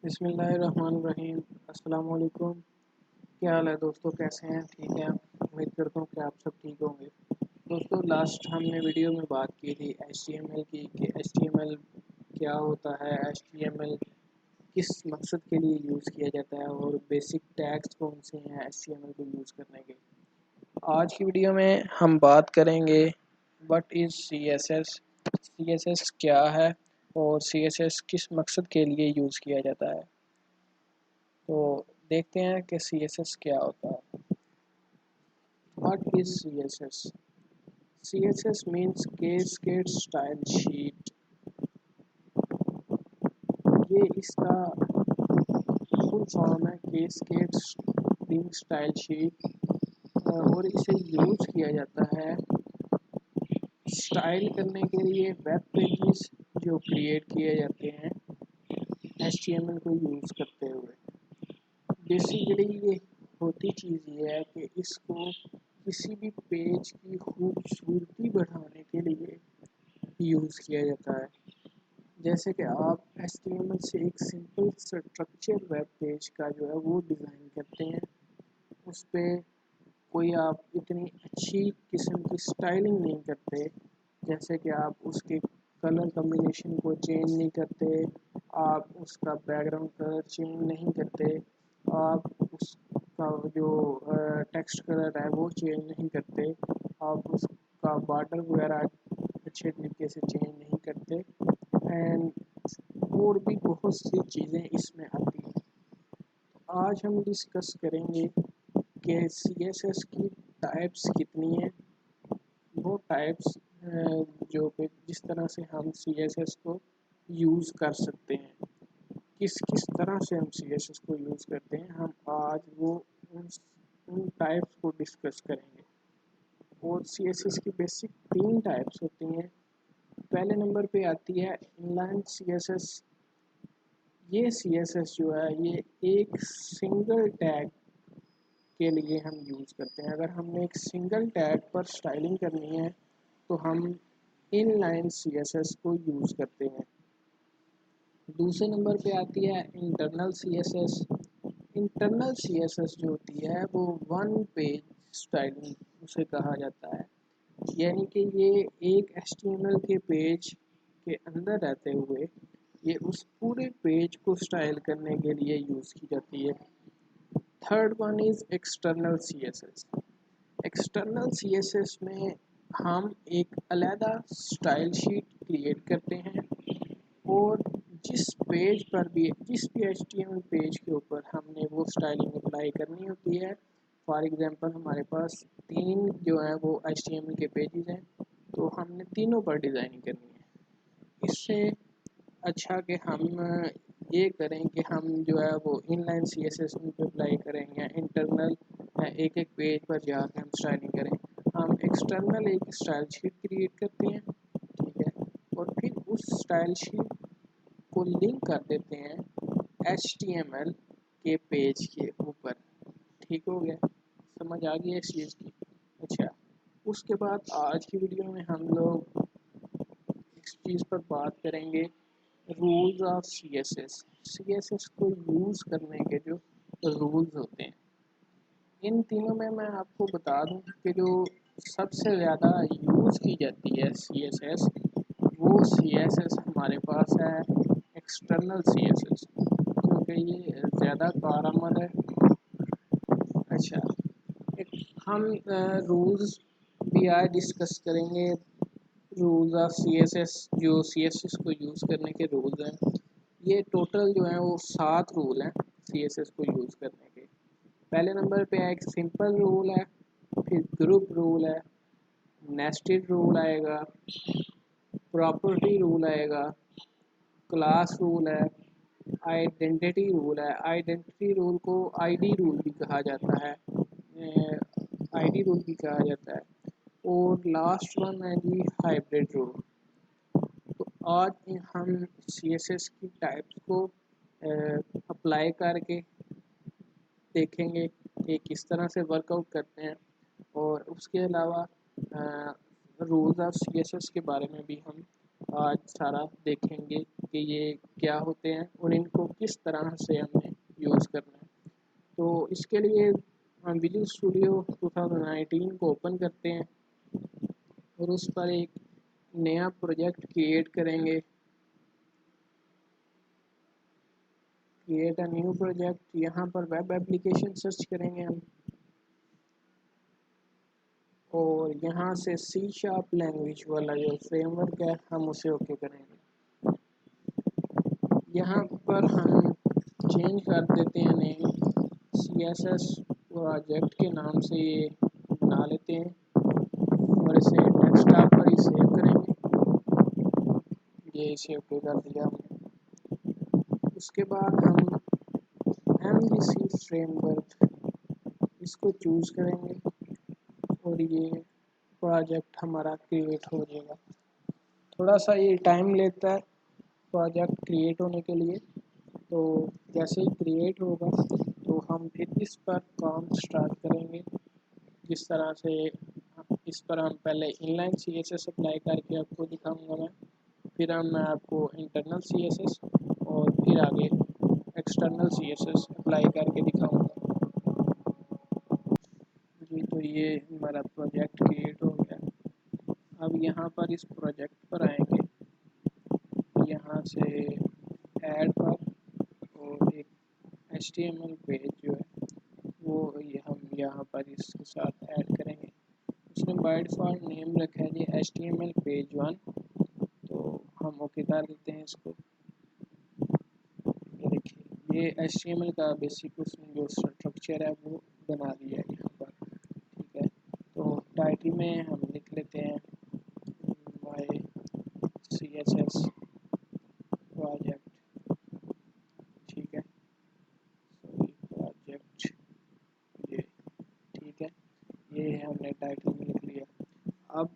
बिस्मिल्लाहिर्रहमानिर्रहीम। अस्सलाम वालेकुम। क्या हाल है दोस्तों, कैसे हैं? ठीक है, उम्मीद करता हूँ कि आप सब ठीक होंगे। दोस्तों, लास्ट हमने वीडियो में बात की थी HTML की कि HTML क्या होता है, HTML किस मकसद के लिए यूज़ किया जाता है और बेसिक टैग्स कौन से हैं HTML को यूज़ करने के। आज की वीडियो में हम बात करेंगे व्हाट इज़ CSS, CSS क्या है और CSS किस मकसद के लिए यूज़ किया जाता है। तो देखते हैं कि CSS क्या होता है। What is CSS? CSS means Cascade Style Sheet। ये इसका फुल फॉर्म है, Cascade Style Sheet, और इसे यूज़ किया जाता है स्टाइल करने के लिए वेब पेजेस जो क्रिएट किए जाते हैं HTML को यूज़ करते हुए। बेसिकली ये होती चीज़ ये है कि इसको किसी भी पेज की खूबसूरती बढ़ाने के लिए यूज़ किया जाता है। जैसे कि आप HTML से एक सिंपल स्ट्रक्चर वेब पेज का जो है वो डिज़ाइन करते हैं, उस पर कोई आप इतनी अच्छी किस्म की स्टाइलिंग नहीं करते, जैसे कि आप उसके कलर कम्बिनेशन को चेंज नहीं करते, आप उसका बैकग्राउंड कलर चेंज नहीं करते, आप उसका जो टेक्स्ट कलर है वो चेंज नहीं करते, आप उसका बॉर्डर वगैरह अच्छे तरीके से चेंज नहीं करते, एंड और भी बहुत सी चीज़ें इसमें आती हैं। तो आज हम डिस्कस करेंगे कि CSS की टाइप्स कितनी हैं, वो टाइप्स जो कि जिस तरह से हम CSS को यूज़ कर सकते हैं, किस किस तरह से हम CSS को यूज़ करते हैं, हम आज वो उन टाइप्स को डिस्कस करेंगे। और CSS की बेसिक 3 टाइप्स होती हैं। पहले नंबर पे आती है इनलाइन CSS। ये CSS जो है ये एक सिंगल टैग के लिए हम यूज़ करते हैं। अगर हमने एक सिंगल टैग पर स्टाइलिंग करनी है तो हम इनलाइन CSS को यूज़ करते हैं। दूसरे नंबर पे आती है इंटरनल CSS। इंटरनल CSS जो होती है वो वन पेज स्टाइलिंग उसे कहा जाता है, यानी कि ये एक HTML के पेज के अंदर रहते हुए ये उस पूरे पेज को स्टाइल करने के लिए यूज़ की जाती है। Third one is external CSS। External CSS में हम एक अलहदा स्टाइल शीट क्रिएट करते हैं और जिस पेज पर भी जिस भी HTML पेज के ऊपर हमने वो स्टाइलिंग अप्लाई करनी होती है, फॉर एग्जांपल हमारे पास 3 जो है वो HTML के पेजेस हैं, तो हमने तीनों पर डिज़ाइनिंग करनी है। इससे अच्छा कि हम ये करें कि हम जो है वो इनलाइन CSS उन पर अप्लाई करें या इंटरनल एक एक पेज पर जाकर हम स्टाइलिंग करें। हम एक्सटर्नल एक स्टाइल शीट क्रिएट करते हैं, ठीक है, और फिर उस स्टाइल शीट को लिंक कर देते हैं HTML के पेज के ऊपर। ठीक हो गया, समझ आ गई इस चीज़ की? अच्छा, उसके बाद आज की वीडियो में हम लोग इस चीज़ पर बात करेंगे रूल्स ऑफ CSS को यूज़ करने के जो रूल्स होते हैं। इन तीनों में मैं आपको बता दूं कि जो सबसे ज़्यादा यूज़ की जाती है CSS, वो CSS हमारे पास है एक्सटर्नल CSS, क्योंकि ये ज़्यादा कारआमद है। अच्छा, एक हम रूल्स भी आज डिस्कस करेंगे, रूल्स ऑफ CSS, जो CSS को यूज़ करने के रूल्स हैं। ये टोटल जो है वो 7 रूल हैं CSS को यूज़ करने के। पहले नंबर पे एक सिंपल रूल है, फिर ग्रुप रूल है, नेस्टेड रूल आएगा, प्रॉपर्टी रूल आएगा, क्लास रूल है, आइडेंटिटी रूल है। आइडेंटिटी रूल को आईडी रूल भी कहा जाता है, आईडी रूल भी कहा जाता है। और लास्ट वन है जी हाइब्रिड रूल। तो आज हम CSS की टाइप्स को अप्लाई करके देखेंगे कि किस तरह से वर्कआउट करते हैं, और उसके अलावा रूल्स ऑफ CSS के बारे में भी हम आज सारा देखेंगे कि ये क्या होते हैं और इनको किस तरह से हमें यूज़ करना है। तो इसके लिए हम विजुअल स्टूडियो 2019 को ओपन करते हैं और उस पर एक नया प्रोजेक्ट क्रिएट करेंगे। क्रिएट अ न्यू प्रोजेक्ट, यहाँ पर वेब एप्लीकेशन सर्च करेंगे हम और यहाँ से C# लैंग्वेज वाला जो फ्रेमवर्क है हम उसे ओके करेंगे। यहाँ पर हम चेंज कर देते हैं नेम, CSS प्रोजेक्ट के नाम से ये बना लेते हैं और इसे डेस्कटॉप पर ही सेव करेंगे। ये इसे ओके कर दिया हमने। उसके बाद हम MVC फ्रेमवर्क इसको चूज़ करेंगे और ये प्रोजेक्ट हमारा क्रिएट हो जाएगा। थोड़ा सा ये टाइम लेता है प्रोजेक्ट क्रिएट होने के लिए, तो जैसे ही क्रिएट होगा तो हम फिर इस पर काम स्टार्ट करेंगे। जिस तरह से इस पर हम पहले इनलाइन CSS अप्लाई करके आपको दिखाऊंगा फिर मैं आपको इंटरनल CSS और फिर आगे एक्सटर्नल CSS अप्लाई करके दिखाऊंगा। जी, तो ये हमारा प्रोजेक्ट क्रिएट हो गया। अब यहाँ पर इस प्रोजेक्ट पर आएंगे, यहाँ से ऐड पर और एक HTML पेज जो है वो हम यहाँ पर इसके साथ ऐड करेंगे। उसने बाय डिफ़ॉल्ट नेम रखा है जी HTML पेज 1, तो हम ओके कर देते हैं इसको। ये देखिए ये HTML का बेसिक उसने जो स्ट्रक्चर है वो बना दिया है यहाँ पर, ठीक है। तो टाइटल में हम लिख लेते हैं माय CSS प्रोजेक्ट, ठीक है। प्रोजेक्ट ये ठीक है, ये हमने टाइटल में लिख लिया। अब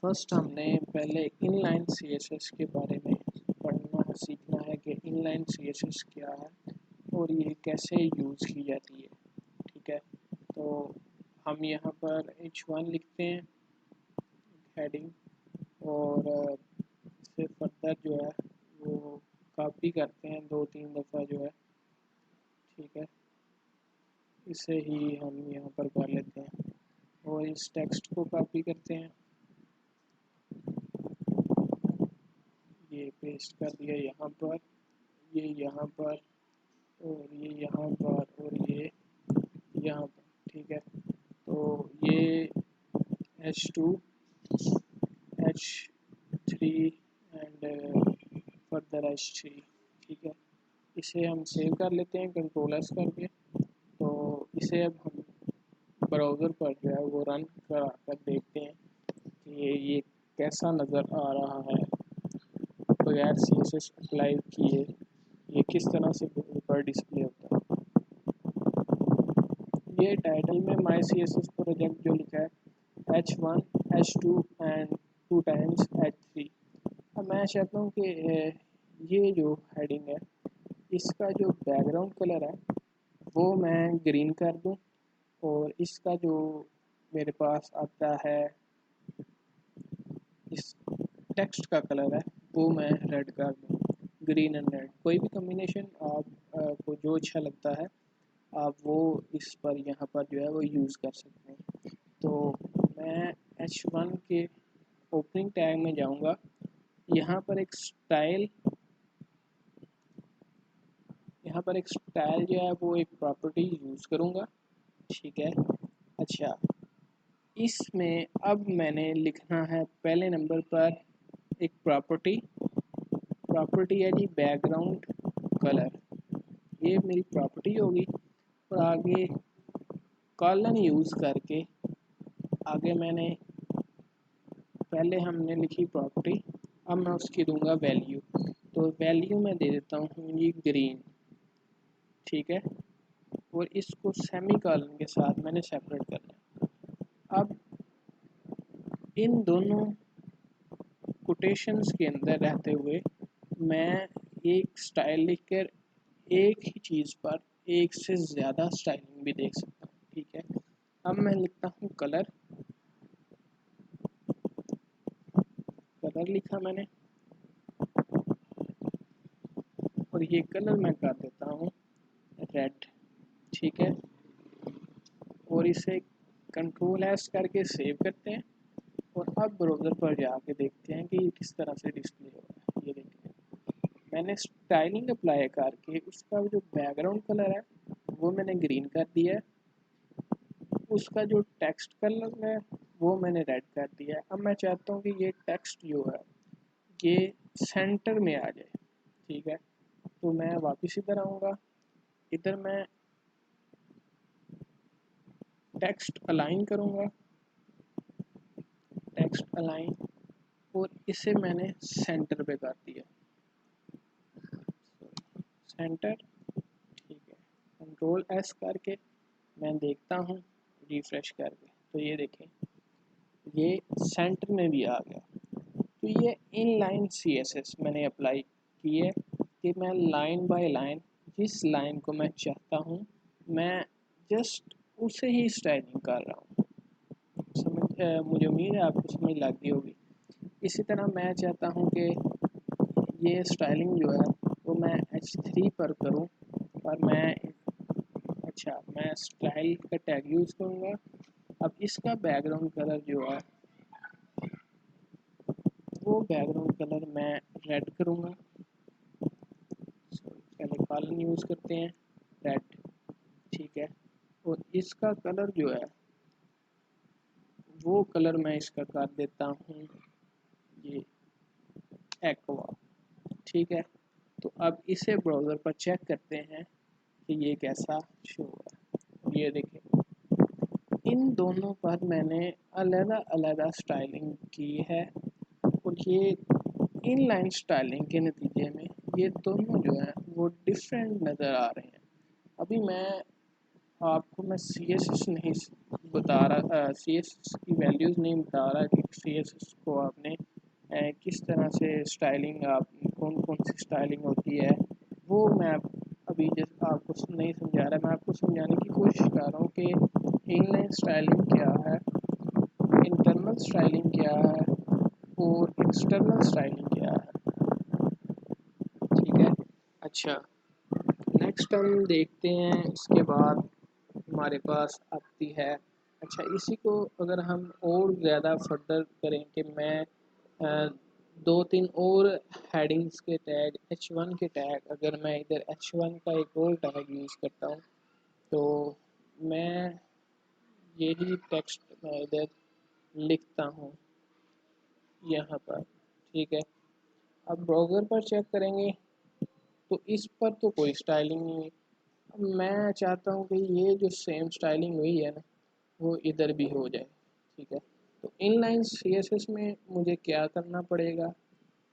फर्स्ट हमने पहले इनलाइन CSS के बारे में पढ़ना सीखना है कि इनलाइन CSS क्या है और ये कैसे यूज़ की जाती है, ठीक है। तो हम यहाँ पर H1 लिखते हैं हेडिंग और फिर फर्दर जो है वो कॉपी करते हैं 2-3 दफ़ा जो है, ठीक है। इसे ही हम यहाँ पर कर लेते हैं और इस टेक्स्ट को कॉपी करते हैं, ये पेस्ट कर दिया यहाँ पर, ये यहाँ पर और ये यहाँ पर और ये यहाँ पर, ठीक है। तो ये H2 H3 and further H3, ठीक है। इसे हम सेव कर लेते हैं Ctrl+S करके। तो इसे अब हम ब्राउज़र पर जो है वो रन करा कर देखते हैं कि ये कैसा नज़र आ रहा है बगैर CSS अप्लाई किए, ये किस तरह से ऊपर डिस्प्ले होता है। ये टाइटल में माय CSS प्रोजेक्ट जो लिखा है H1 H2 and 2 times H3। अब मैं चाहता हूँ कि ये जो हेडिंग है इसका जो बैकग्राउंड कलर है वो मैं ग्रीन कर दूँ और इसका जो मेरे पास आता है इस टेक्स्ट का कलर है वो मैं रेड कर दूँ, ग्रीन एंड रेड, कोई भी कम्बिनेशन आप को जो अच्छा लगता है आप वो इस पर यहाँ पर जो है वो यूज़ कर सकते हैं। तो मैं H1 के ओपनिंग टैग में जाऊँगा, यहाँ पर एक स्टाइल जो है वो एक प्रॉपर्टी यूज़ करूँगा, ठीक है। अच्छा, इसमें अब मैंने लिखना है पहले नंबर पर एक प्रॉपर्टी है जी बैकग्राउंड कलर, ये मेरी प्रॉपर्टी होगी। और आगे कॉलन यूज़ करके आगे मैंने पहले हमने लिखी प्रॉपर्टी, अब मैं उसकी दूंगा वैल्यू, तो वैल्यू मैं दे देता हूँ ये ग्रीन, ठीक है। और इसको सेमी कॉलन के साथ मैंने सेपरेट करना है। अब इन दोनों कोटेशंस के अंदर रहते हुए मैं एक स्टाइल लिखकर एक ही चीज़ पर एक से ज़्यादा स्टाइलिंग भी देख सकता हूँ, ठीक है। अब मैं लिखता हूँ कलर लिखा मैंने और ये कलर मैं कर देता हूँ रेड। ठीक है, और इसे कंट्रोल एस करके सेव करते हैं और अब ब्राउज़र पर जाके देखते हैं कि ये किस तरह से डिस्प्ले हो रहा है। ये देखिए मैंने स्टाइलिंग अप्लाई करके उसका जो बैकग्राउंड कलर है वो मैंने ग्रीन कर दिया है, उसका जो टेक्स्ट कलर है वो मैंने रेड कर दिया है। अब मैं चाहता हूँ कि ये टेक्स्ट जो है ये सेंटर में आ जाए। ठीक है, तो मैं वापस इधर आऊँगा, इधर मैं टेक्स्ट अलाइन करूँगा, टेक्स्ट अलाइन, और इसे मैंने सेंटर पे कर दिया, सेंटर। ठीक है, कंट्रोल एस करके मैं देखता हूँ रिफ्रेश करके, तो ये देखें ये सेंटर में भी आ गया। तो ये इनलाइन सीएसएस मैंने अप्लाई की है कि मैं लाइन बाय लाइन जिस लाइन को मैं चाहता हूँ मैं जस्ट उसे ही स्टाइलिंग कर रहा हूँ। मुझे उम्मीद है आपको समझ लग गई होगी। इसी तरह मैं चाहता हूँ कि ये स्टाइलिंग जो है वो मैं H3 पर करूँ, और मैं स्टाइल का टैग यूज़ करूँगा। अब इसका बैकग्राउंड कलर जो है वो बैकग्राउंड कलर मैं रेड करूँगा। पहले कॉलम यूज़ करते हैं रेड। ठीक है, और इसका कलर जो है वो कलर मैं इसका कर देता हूँ ये एक्वा। ठीक है, तो अब इसे ब्राउज़र पर चेक करते हैं कि ये कैसा शो है। ये देखें इन दोनों पर मैंने अलग अलग स्टाइलिंग की है, और ये इनलाइन स्टाइलिंग के नतीजे में ये दोनों जो है वो डिफरेंट नज़र आ रहे हैं। अभी मैं सी एस एस नहीं बता रहा, सी एस एस की वैल्यूज़ नहीं बता रहा कि सी एस एस को आपने किस तरह से स्टाइलिंग, आप कौन कौन सी स्टाइलिंग होती है वो मैं अभी जैसे आपको नहीं समझा रहा, मैं आपको समझाने की कोशिश कर रहा हूँ कि इनलाइन स्टाइलिंग क्या है, इंटरनल स्टाइलिंग क्या है, और एक्सटर्नल स्टाइलिंग क्या है। ठीक है, अच्छा नेक्स्ट हम देखते हैं इसके बाद हमारे पास आती है। अच्छा, इसी को अगर हम और ज़्यादा फर्दर करें कि मैं दो तीन और हेडिंग्स के टैग H1 के टैग, अगर मैं इधर H1 का एक और टैग यूज़ करता हूँ तो मैं यही टेक्स्ट मैं इधर लिखता हूँ यहाँ पर। ठीक है, अब ब्राउज़र पर चेक करेंगे तो इस पर तो कोई स्टाइलिंग नहीं है। अब मैं चाहता हूँ कि ये जो सेम स्टाइलिंग हुई है ना वो इधर भी हो जाए। ठीक है, तो इनलाइन सीएसएस में मुझे क्या करना पड़ेगा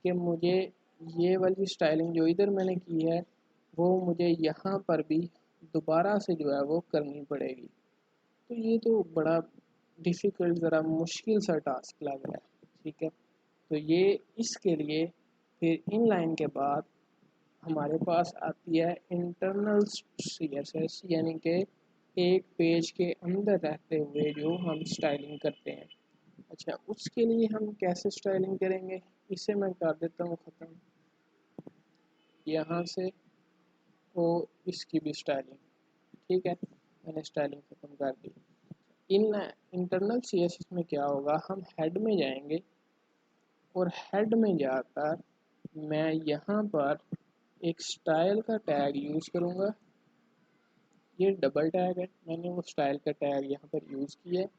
कि मुझे ये वाली स्टाइलिंग जो इधर मैंने की है वो मुझे यहाँ पर भी दोबारा से जो है वो करनी पड़ेगी। तो ये तो बड़ा डिफ़िकल्ट, ज़रा मुश्किल सा टास्क लग रहा है। ठीक है, तो ये इसके लिए फिर इनलाइन के बाद हमारे पास आती है इंटरनल सीएसएस, यानी कि एक पेज के अंदर रहते हुए जो हम स्टाइलिंग करते हैं। अच्छा, उसके लिए हम कैसे स्टाइलिंग करेंगे, इसे मैं कर देता हूँ ख़त्म यहाँ से, और इसकी भी स्टाइलिंग। ठीक है, मैंने स्टाइलिंग ख़त्म कर दी। इन इंटरनल सीएसएस में क्या होगा, हम हेड में जाएंगे और हेड में जाकर मैं यहाँ पर एक स्टाइल का टैग यूज़ करूँगा। ये डबल टैग है, मैंने वो स्टाइल का टैग यहाँ पर यूज़ किया है।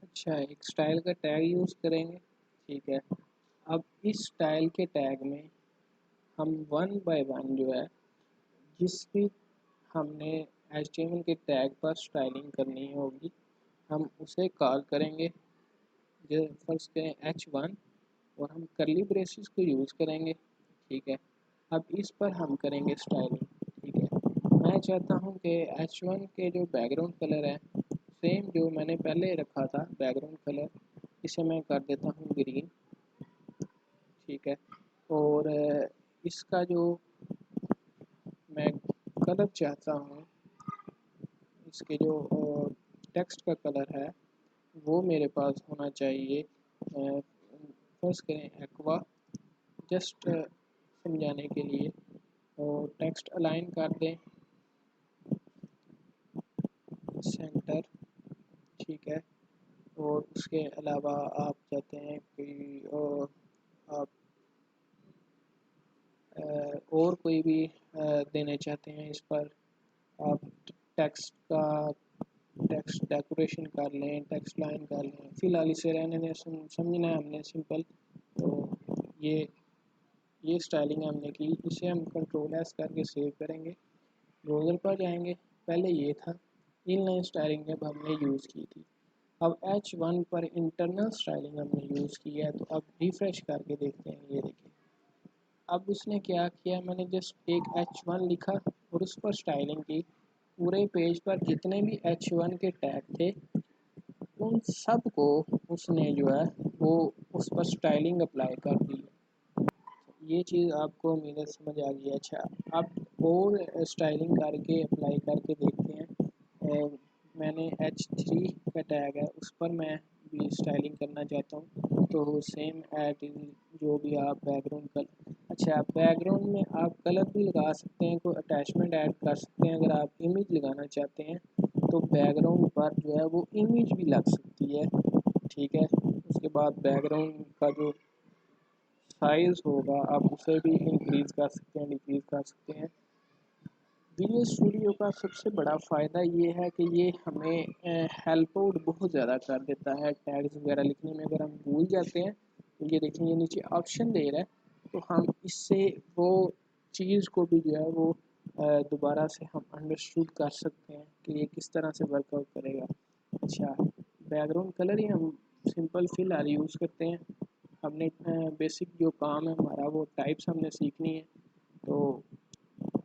अच्छा, एक स्टाइल का टैग यूज़ करेंगे। ठीक है, अब इस स्टाइल के टैग में हम वन बाय वन जो है जिस भी हमने HTML के टैग पर स्टाइलिंग करनी होगी हम उसे कॉल करेंगे। जो फर्स्ट करें H1 और हम करली ब्रेसेस को यूज़ करेंगे। ठीक है, अब इस पर हम करेंगे स्टाइलिंग। ठीक है, मैं चाहता हूँ कि H1 के जो बैकग्राउंड कलर है सेम जो मैंने पहले रखा था बैकग्राउंड कलर, इसे मैं कर देता हूँ ग्रीन। ठीक है, और इसका जो मैं कलर चाहता हूँ, इसके जो टेक्स्ट का कलर है वो मेरे पास होना चाहिए, फर्स्ट करें एक्वा, जस्ट समझाने के लिए और टेक्स्ट अलाइन कर दें सेंटर, ठीक है। और उसके अलावा आप चाहते हैं कि आप और कोई भी देने चाहते हैं इस पर, आप टेक्स्ट का टेक्स्ट डेकोरेशन कर लें, टेक्स्ट लाइन कर लें। फ़िलहाल इसे रहने दें, समझना है हमने सिंपल। तो ये स्टाइलिंग हमने की, इसे हम कंट्रोल एस करके सेव करेंगे, ब्राउज़र पर जाएंगे। पहले ये था इनलाइन स्टाइलिंग जब हमने यूज़ की थी। अब H1 पर इंटरनल स्टाइलिंग हमने यूज़ की है। तो अब रिफ़्रेश करके देखते हैं, ये देखिए अब उसने क्या किया, मैंने जस्ट एक H1 लिखा और उस पर स्टाइलिंग की। पूरे पेज पर जितने भी H1 के टैग थे उन सब को उसने जो है वो उस पर स्टाइलिंग अप्लाई कर दी। ये चीज़ आपको उम्मीद है समझ आ गई है। अच्छा, अब और स्टाइलिंग करके अप्लाई करके देखते हैं। मैंने H3 का टैग है, उस पर मैं भी स्टाइलिंग करना चाहता हूँ। तो सेम एट जो भी आप बैकग्राउंड कलर, अच्छा बैकग्राउंड में आप कलर भी लगा सकते हैं, कोई अटैचमेंट ऐड कर सकते हैं। अगर आप इमेज लगाना चाहते हैं तो बैकग्राउंड पर जो है वो इमेज भी लग सकती है, ठीक है। उसके बाद बैकग्राउंड का जो साइज़ होगा आप उसे भी इंक्रीज़ कर सकते हैं, डिक्रीज़ कर सकते हैं। विजुअल स्टूडियो का सबसे बड़ा फ़ायदा ये है कि ये हमें हेल्प आउट बहुत ज़्यादा कर देता है। टैग्स वगैरह लिखने में अगर हम भूल जाते हैं तो ये देखिए ये नीचे ऑप्शन दे रहा है, तो हम इससे वो चीज़ को भी जो है वो दोबारा से हम अंडरस्टूड कर सकते हैं कि ये किस तरह से वर्कआउट करेगा। अच्छा, बैकग्राउंड कलर ही हम सिंपल फ़िलहाल यूज़ करते हैं। हमने बेसिक जो काम है हमारा वो टाइप्स हमने सीखनी है, तो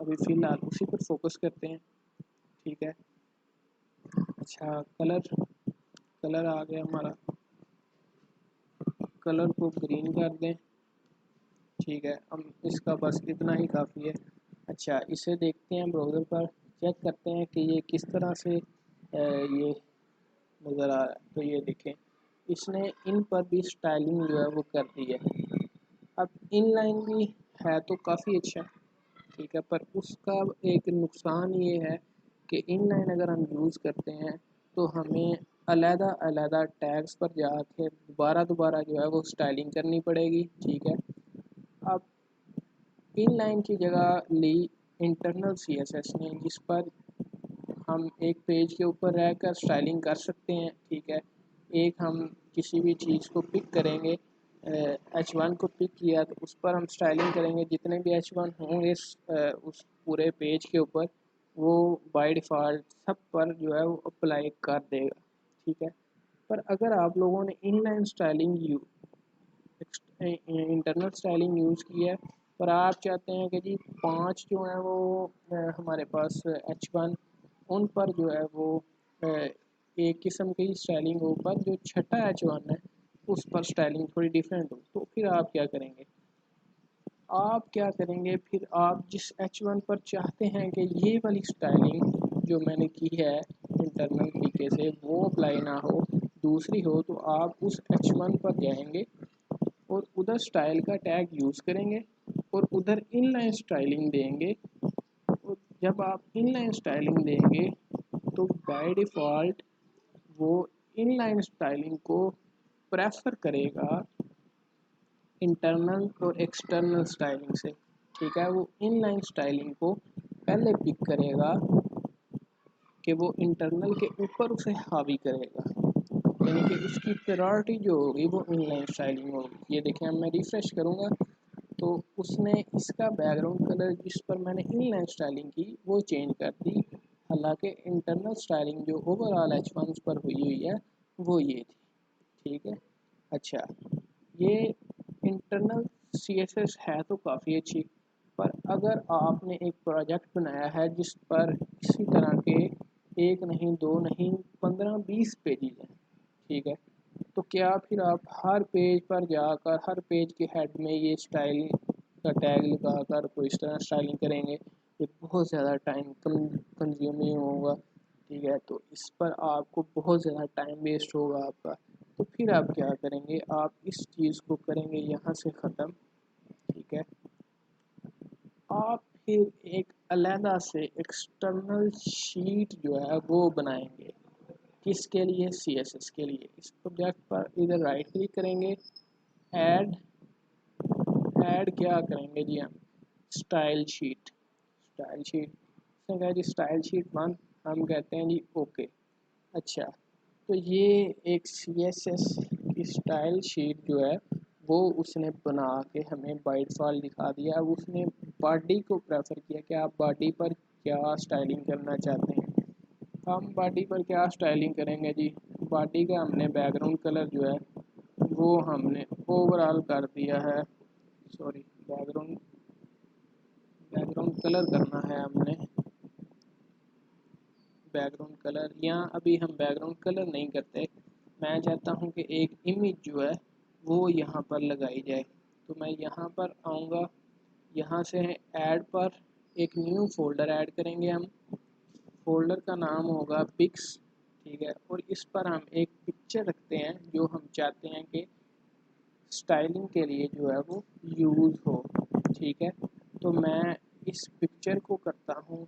अभी फ़िलहाल उसी पर फोकस करते हैं, ठीक है। अच्छा, कलर कलर आ गया हमारा, कलर को ग्रीन कर दें, ठीक है। हम इसका बस इतना ही काफ़ी है। अच्छा, इसे देखते हैं ब्राउज़र पर, चेक करते हैं कि ये किस तरह से ये नज़र आ रहा है। तो ये देखें इसने इन पर भी स्टाइलिंग जो है वो कर दी है। अब इनलाइन भी है तो काफ़ी अच्छा, ठीक है। पर उसका एक नुकसान ये है कि इनलाइन अगर हम यूज़ करते हैं तो हमें अलग-अलग टैग्स पर जाके दोबारा जो है वो स्टाइलिंग करनी पड़ेगी, ठीक है। अब इनलाइन की जगह ली इंटरनल सीएसएस ने, जिस पर हम एक पेज के ऊपर रहकर स्टाइलिंग कर सकते हैं, ठीक है। एक हम किसी भी चीज़ को पिक करेंगे, H1 को पिक किया तो उस पर हम स्टाइलिंग करेंगे, जितने भी H1 होंगे उस पूरे पेज के ऊपर वो बाय डिफ़ॉल्ट सब पर जो है वो अप्लाई कर देगा, ठीक है। पर अगर आप लोगों ने inline styling internal styling use की है, पर आप चाहते हैं कि जी 5 जो हैं वो हमारे पास H1 उन पर जो है वो एक किस्म की स्टाइलिंग हो, पर जो छठा H1 है उस पर स्टाइलिंग थोड़ी डिफरेंट हो, तो फिर आप क्या करेंगे? फिर आप जिस H1 पर चाहते हैं कि ये वाली स्टाइलिंग जो मैंने की है इंटरनल तरीके से वो अप्लाई ना हो, दूसरी हो, तो आप उस H1 पर जाएंगे और उधर स्टाइल का टैग यूज़ करेंगे और उधर इनलाइन स्टाइलिंग देंगे। और जब आप इनलाइन स्टाइलिंग देंगे तो बाय डिफ़ॉल्ट वो इनलाइन स्टाइलिंग को प्रेफर करेगा इंटरनल और एक्सटर्नल स्टाइलिंग से, ठीक है। वो इनलाइन स्टाइलिंग को पहले पिक करेगा कि वो इंटरनल के ऊपर उसे हावी करेगा, यानी कि उसकी प्रायोरिटी जो होगी वो इनलाइन स्टाइलिंग होगी। ये देखें, अब मैं रिफ़्रेश करूँगा तो उसने इसका बैकग्राउंड कलर जिस पर मैंने इनलाइन स्टाइलिंग की वो चेंज कर दी, हालांकि इंटरनल स्टाइलिंग जो ओवरऑल H1 पर हुई है वो ये थी, ठीक है। अच्छा, ये इंटरनल CSS है तो काफ़ी अच्छी, पर अगर आपने एक प्रोजेक्ट बनाया है जिस पर इसी तरह के एक नहीं, दो नहीं, 15-20 पेजेस हैं, ठीक है। तो क्या फिर आप हर पेज पर जाकर हर पेज के हेड में ये स्टाइल का टैग लगाकर तो इस तरह स्टाइलिंग करेंगे, ये बहुत ज़्यादा टाइम कंज्यूमिंग होगा, ठीक है। तो इस पर आपको बहुत ज़्यादा टाइम वेस्ट होगा आपका। तो फिर आप क्या करेंगे, आप इस चीज़ को करेंगे यहाँ से ख़त्म, ठीक है। आप फिर एक अलहदा से एक्सटर्नल शीट जो है वो बनाएंगे। किसके लिए? CSS के लिए। इस प्रोजेक्ट पर इधर राइट क्लिक करेंगे, ऐड ऐड क्या करेंगे जी हम? Style sheet. स्टाइल शीट इसमें कहा जी स्टाइल शीट 1, हम कहते हैं जी ओके। अच्छा, तो ये एक CSS की स्टाइल शीट जो है वो उसने बना के हमें बाय डिफ़ॉल्ट दिखा दिया। अब उसने बॉडी को प्रेफर किया कि आप बॉडी पर क्या स्टाइलिंग करना चाहते हैं। हम बॉडी पर क्या स्टाइलिंग करेंगे जी? बॉडी का हमने बैकग्राउंड कलर जो है वो हमने ओवरऑल कर दिया है, सॉरी बैकग्राउंड बैकग्राउंड कलर करना है हमने। बैकग्राउंड कलर यहाँ अभी हम बैकग्राउंड कलर नहीं करते। मैं चाहता हूँ कि एक इमेज जो है वो यहाँ पर लगाई जाए। तो मैं यहाँ पर आऊँगा, यहाँ से ऐड पर एक न्यू फोल्डर ऐड करेंगे हम। फोल्डर का नाम होगा पिक्स, ठीक है। और इस पर हम एक पिक्चर रखते हैं जो हम चाहते हैं कि स्टाइलिंग के लिए जो है वो यूज़ हो, ठीक है। तो मैं इस पिक्चर को करता हूँ,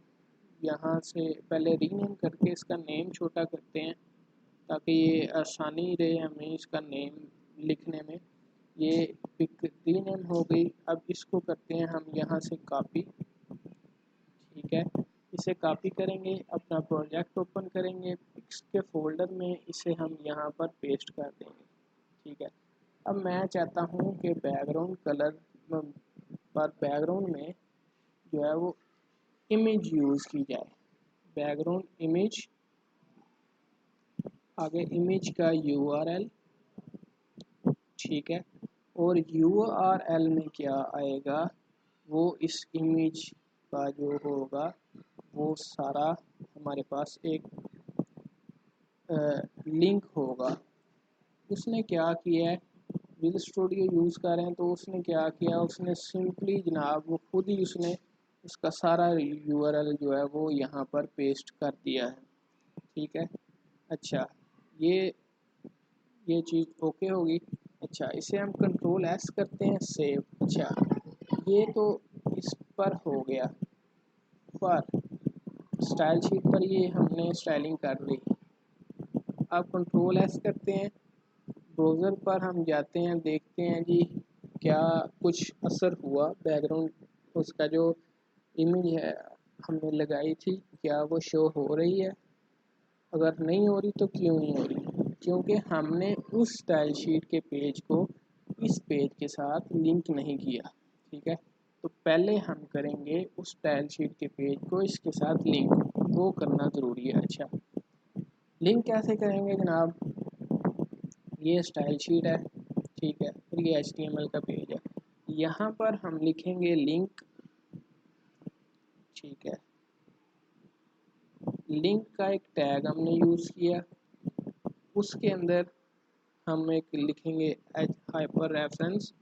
यहाँ से पहले रीनेम करके इसका नेम छोटा करते हैं ताकि ये आसानी रहे हमें इसका नेम लिखने में। ये पिक रीनेम हो गई। अब इसको करते हैं हम यहाँ से कॉपी, ठीक है। इसे कॉपी करेंगे, अपना प्रोजेक्ट ओपन करेंगे, पिक्स के फोल्डर में इसे हम यहाँ पर पेस्ट कर देंगे, ठीक है। अब मैं चाहता हूँ कि बैकग्राउंड कलर पर बैकग्राउंड में जो है वो इमेज यूज़ की जाए। बैकग्राउंड इमेज, आगे इमेज का URL, ठीक है। और URL में क्या आएगा, वो इस इमेज का जो होगा वो सारा हमारे पास एक लिंक होगा। उसने क्या किया है, विजुअल स्टूडियो यूज़ कर रहे हैं तो उसने क्या किया, उसने सिंपली जनाब वो खुद ही उसने उसका सारा URL जो है वो यहाँ पर पेस्ट कर दिया है, ठीक है। अच्छा, ये चीज़ ओके होगी। अच्छा, इसे हम Ctrl+S करते हैं, सेव। अच्छा, ये तो इस पर हो गया, पर स्टाइल शीट पर ये हमने स्टाइलिंग कर ली। अब Ctrl+S करते हैं, ब्राउज़र पर हम जाते हैं, देखते हैं जी क्या कुछ असर हुआ, बैकग्राउंड उसका जो इमेज है हमने लगाई थी क्या वो शो हो रही है। अगर नहीं हो रही तो क्यों नहीं हो रही? क्योंकि हमने उस स्टाइल शीट के पेज को इस पेज के साथ लिंक नहीं किया, ठीक है। तो पहले हम करेंगे उस स्टाइल शीट के पेज को इसके साथ लिंक, वो करना ज़रूरी है। अच्छा, लिंक कैसे करेंगे जनाब? ये स्टाइल शीट है, ठीक है, और ये HTML का पेज है। यहाँ पर हम लिखेंगे लिंक, ठीक है। लिंक का एक टैग हमने यूज़ किया, उसके अंदर हम एक लिखेंगे हाइपर रेफरेंस,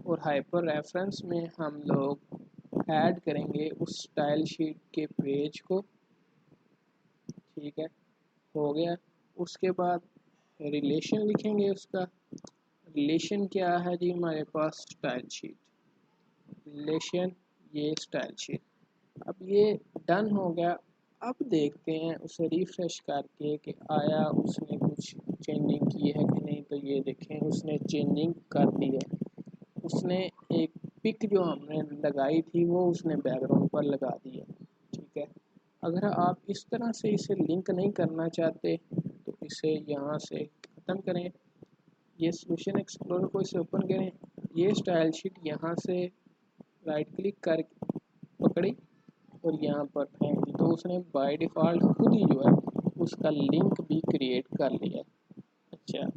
और हाइपर रेफरेंस में हम लोग ऐड करेंगे उस स्टाइल शीट के पेज को, ठीक है। हो गया। उसके बाद रिलेशन लिखेंगे, उसका रिलेशन क्या है जी हमारे पास? स्टाइल शीट रिलेशन, ये स्टाइल शीट। अब ये डन हो गया। अब देखते हैं उसे रिफ्रेश करके कि आया उसने कुछ चेंजिंग की है कि नहीं। तो ये देखें उसने चेंजिंग कर दी है। उसने एक पिक जो हमने लगाई थी वो उसने बैकग्राउंड पर लगा दी है, ठीक है। अगर आप इस तरह से इसे लिंक नहीं करना चाहते तो इसे यहाँ से ख़त्म करें, ये सोल्यूशन एक्सप्लोरर को इसे ओपन करें, ये स्टाइल शीट यहाँ से राइट क्लिक कर पकड़ी और यहाँ पर फेंक दी, तो उसने बाय डिफ़ॉल्ट खुद ही जो है उसका लिंक भी क्रिएट कर लिया। अच्छा,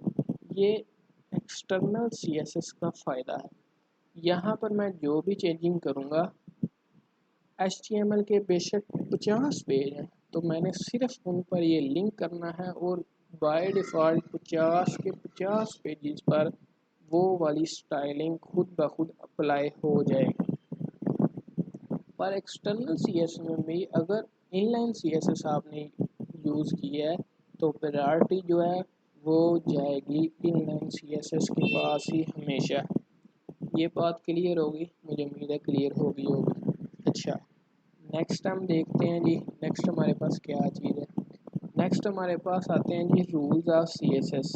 ये एक्सटर्नल CSS का फ़ायदा है। यहाँ पर मैं जो भी चेंजिंग करूँगा, HTML के बेशक 50 पेज हैं तो मैंने सिर्फ उन पर ये लिंक करना है और बाय डिफ़ॉल्ट 50 के 50 पेजेस पर वो वाली स्टाइलिंग खुद ब खुद अप्लाई हो जाएगी। पर एक्सटर्नल CSS में भी अगर इनलाइन CSS आपने यूज़ किया है तो प्रायोरिटी जो है वो जाएगी इनलाइन CSS के पास ही हमेशा। ये बात क्लियर होगी, मुझे उम्मीद है क्लियर होगी। अच्छा, नेक्स्ट हम देखते हैं जी, नेक्स्ट हमारे पास क्या चीज़ है। नेक्स्ट हमारे पास आते हैं जी रूल्स ऑफ CSS।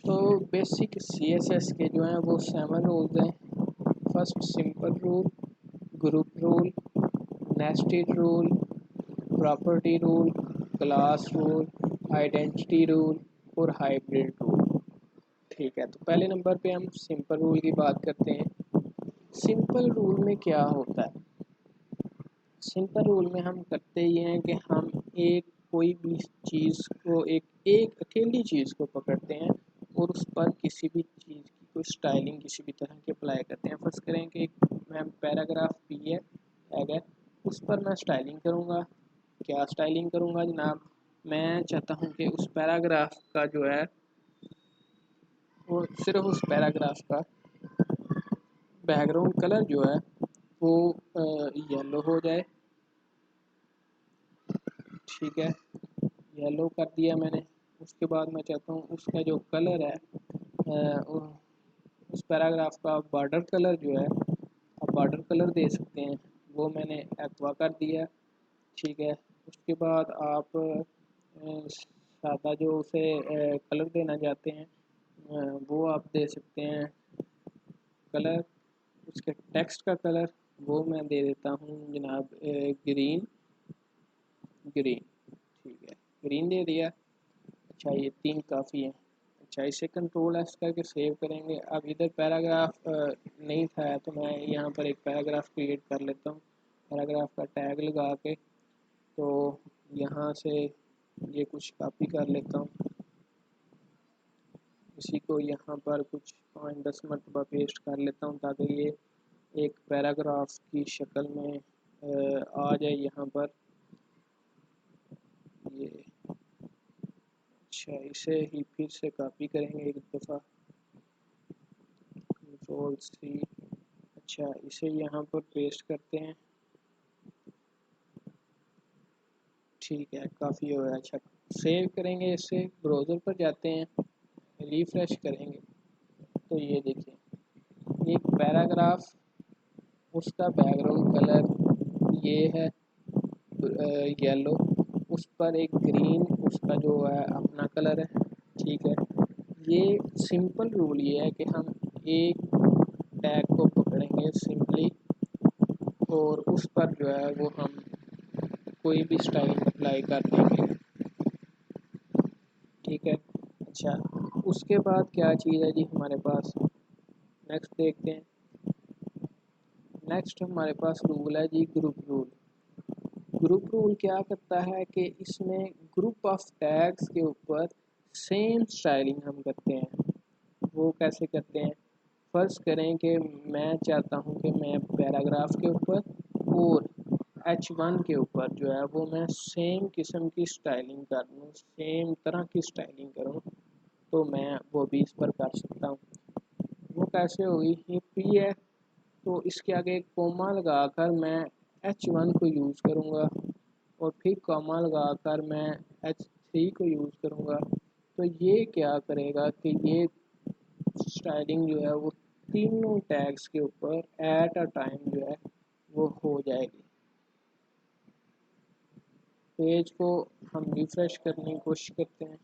तो बेसिक CSS के जो हैं वो 7 रूल्स हैं। First simple rule, group rule, nested rule, property rule, class rule, identity rule और हाइब्रिड रूल। ठीक है, तो पहले नंबर पे हम सिंपल रूल की बात करते हैं। सिंपल रूल में क्या होता है? सिंपल रूल में हम करते ये हैं कि हम एक कोई भी चीज़ को एक अकेली चीज़ को पकड़ते हैं और उस पर किसी भी चीज़ की कोई स्टाइलिंग किसी भी तरह की अप्लाई करते हैं। फर्स्ट करें कि मैं पैराग्राफ पी है टैग है, उस पर मैं स्टाइलिंग करूँगा। क्या स्टाइलिंग करूँगा जनाब? मैं चाहता हूँ कि उस पैराग्राफ का जो है वो सिर्फ उस पैराग्राफ का बैकग्राउंड कलर जो है वो येलो हो जाए। ठीक है, येलो कर दिया मैंने। उसके बाद मैं चाहता हूँ उसका जो कलर है उस पैराग्राफ का बॉर्डर कलर जो है, आप बॉर्डर कलर दे सकते हैं, वो मैंने एक्वा कर दिया। ठीक है, उसके बाद आप सादा जो उसे कलर देना चाहते हैं वो आप दे सकते हैं कलर। उसके टेक्स्ट का कलर वो मैं दे देता हूँ जनाब ग्रीन। ग्रीन, ठीक है, ग्रीन दे दिया। अच्छा, ये 3 काफ़ी है। अच्छा, इसे कंट्रोल एस करके सेव करेंगे। अब इधर पैराग्राफ नहीं था तो मैं यहाँ पर एक पैराग्राफ क्रिएट कर लेता हूँ, पैराग्राफ का टैग लगा के। तो यहाँ से ये कुछ कॉपी कर लेता हूँ, इसी को यहाँ पर कुछ 5-10 मरतबा पेस्ट कर लेता हूँ ताकि ये एक पैराग्राफ की शक्ल में आ जाए यहाँ पर ये। अच्छा, इसे ही फिर से कॉपी करेंगे एक दफ़ा, Ctrl+C। अच्छा, इसे यहाँ पर पेस्ट करते हैं। ठीक है, काफ़ी हो गया। अच्छा, सेव करेंगे, इसे ब्राउज़र पर जाते हैं, रिफ़्रेश करेंगे तो ये देखिए एक पैराग्राफ, उसका बैकग्राउंड कलर ये है येलो, उस पर एक ग्रीन उसका जो है अपना कलर है। ठीक है, ये सिंपल रूल ये है कि हम एक टैग को पकड़ेंगे सिंपली और उस पर जो है वो हम कोई भी स्टाइल अप्लाई कर देंगे। ठीक है, अच्छा, उसके बाद क्या चीज़ है जी हमारे पास, नेक्स्ट देखते हैं। नेक्स्ट हमारे पास रूल है जी ग्रुप रूल। ग्रुप रूल क्या करता है कि इसमें ग्रुप ऑफ टैग्स के ऊपर सेम स्टाइलिंग हम करते हैं। वो कैसे करते हैं? फ़र्ज़ करें कि मैं चाहता हूँ कि मैं पैराग्राफ के ऊपर और H1 के ऊपर जो है वो मैं सेम किस्म की स्टाइलिंग कर लूँ, सेम तरह की स्टाइलिंग करूँ, तो मैं वो भी इस पर कर सकता हूँ। वो कैसे होगी? ये P है तो इसके आगे एक कोमा लगाकर मैं H1 को यूज़ करूँगा और फिर कॉमा लगाकर मैं H3 को यूज़ करूँगा। तो ये क्या करेगा कि ये स्टाइलिंग जो है वो तीनों टैग्स के ऊपर एट अ टाइम जो है वो हो जाएगी। पेज को हम रिफ़्रेश करने की कोशिश करते हैं,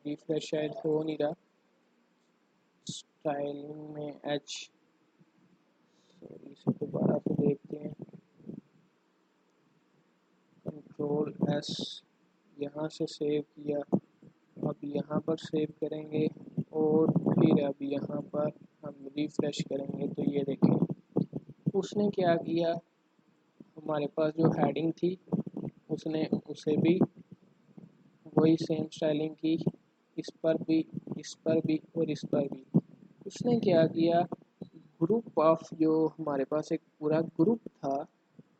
रिफ़्रेश शायद हो नहीं रहा। स्टाइलिंग में इसे दोबारा से देखते हैं, Ctrl+S, यहाँ से सेव किया, अब यहाँ पर सेव करेंगे और फिर अब यहाँ पर हम रिफ़्रेश करेंगे तो ये देखें उसने क्या किया, हमारे पास जो हेडिंग थी उसने उसे भी वही सेम स्टाइलिंग की, इस पर भी, इस पर भी और इस पर भी। उसने क्या किया, ग्रुप ऑफ जो हमारे पास एक पूरा ग्रुप था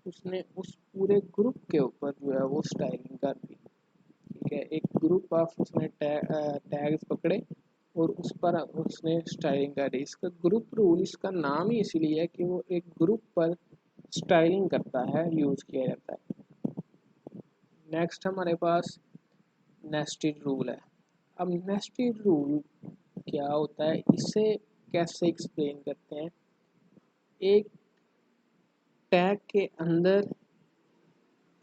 उसने उस पूरे ग्रुप के ऊपर जो है वो स्टाइलिंग कर दी। ठीक है, एक ग्रुप ऑफ उसने टैग्स पकड़े और उस पर उसने स्टाइलिंग कर दी। इसका ग्रुप रूल, इसका नाम ही इसीलिए है कि वो एक ग्रुप पर स्टाइलिंग करता है, यूज़ किया जाता है। नेक्स्ट हमारे पास नेस्टेड रूल है। अब नेस्टेड रूल क्या होता है, इसे कैसे एक्सप्लेन करते हैं? एक टैग के अंदर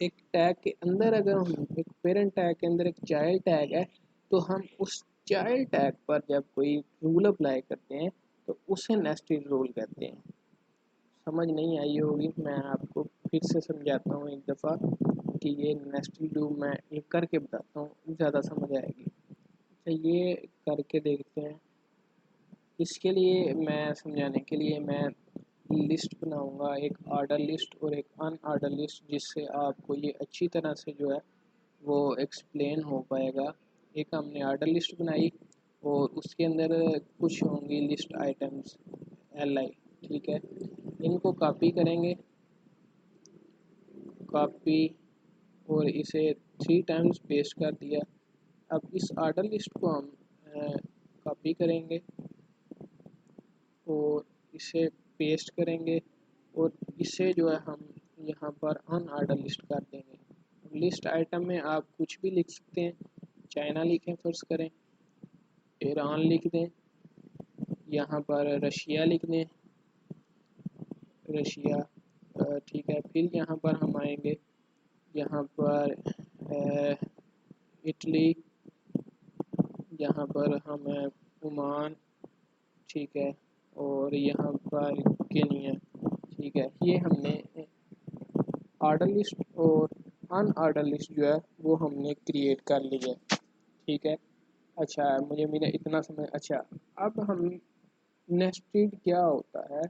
एक टैग के अंदर अगर हम एक पेरेंट टैग के अंदर एक चाइल्ड टैग है तो हम उस चाइल्ड टैग पर जब कोई रूल अप्लाई करते हैं तो उसे नेस्टेड रूल कहते हैं। समझ नहीं आई होगी, मैं आपको फिर से समझाता हूँ एक दफ़ा कि ये नेस्टेड लूप मैं एक करके बताता हूँ, ज़्यादा समझ आएगी। अच्छा, ये करके देखते हैं। इसके लिए मैं समझाने के लिए मैं लिस्ट बनाऊंगा, एक ऑर्डर लिस्ट और एक अनऑर्डर लिस्ट, जिससे आपको ये अच्छी तरह से जो है वो एक्सप्लेन हो पाएगा। एक हमने ऑर्डर लिस्ट बनाई और उसके अंदर कुछ होंगी लिस्ट आइटम्स LI, ठीक है। इनको कॉपी करेंगे, कॉपी, और इसे 3 टाइम्स पेस्ट कर दिया। अब इस ऑर्डर लिस्ट को हम कॉपी करेंगे और इसे पेस्ट करेंगे और इसे जो है हम यहाँ पर अनऑर्डर लिस्ट कर देंगे। लिस्ट आइटम में आप कुछ भी लिख सकते हैं, चाइना लिखें फर्ज करें, ईरान लिख दें, यहाँ पर रशिया लिख दें, रशिया, ठीक है। फिर यहाँ पर हम आएंगे, यहाँ पर इटली, यहाँ पर हम ओमान, ठीक है, और यहाँ पर केनिया, ठीक है। ये हमने ऑर्डर लिस्ट और अनऑर्डर लिस्ट जो है वो हमने क्रिएट कर ली है, ठीक है। अच्छा, मुझे मेरा इतना समझ। अच्छा, अब हम नेस्टेड क्या होता है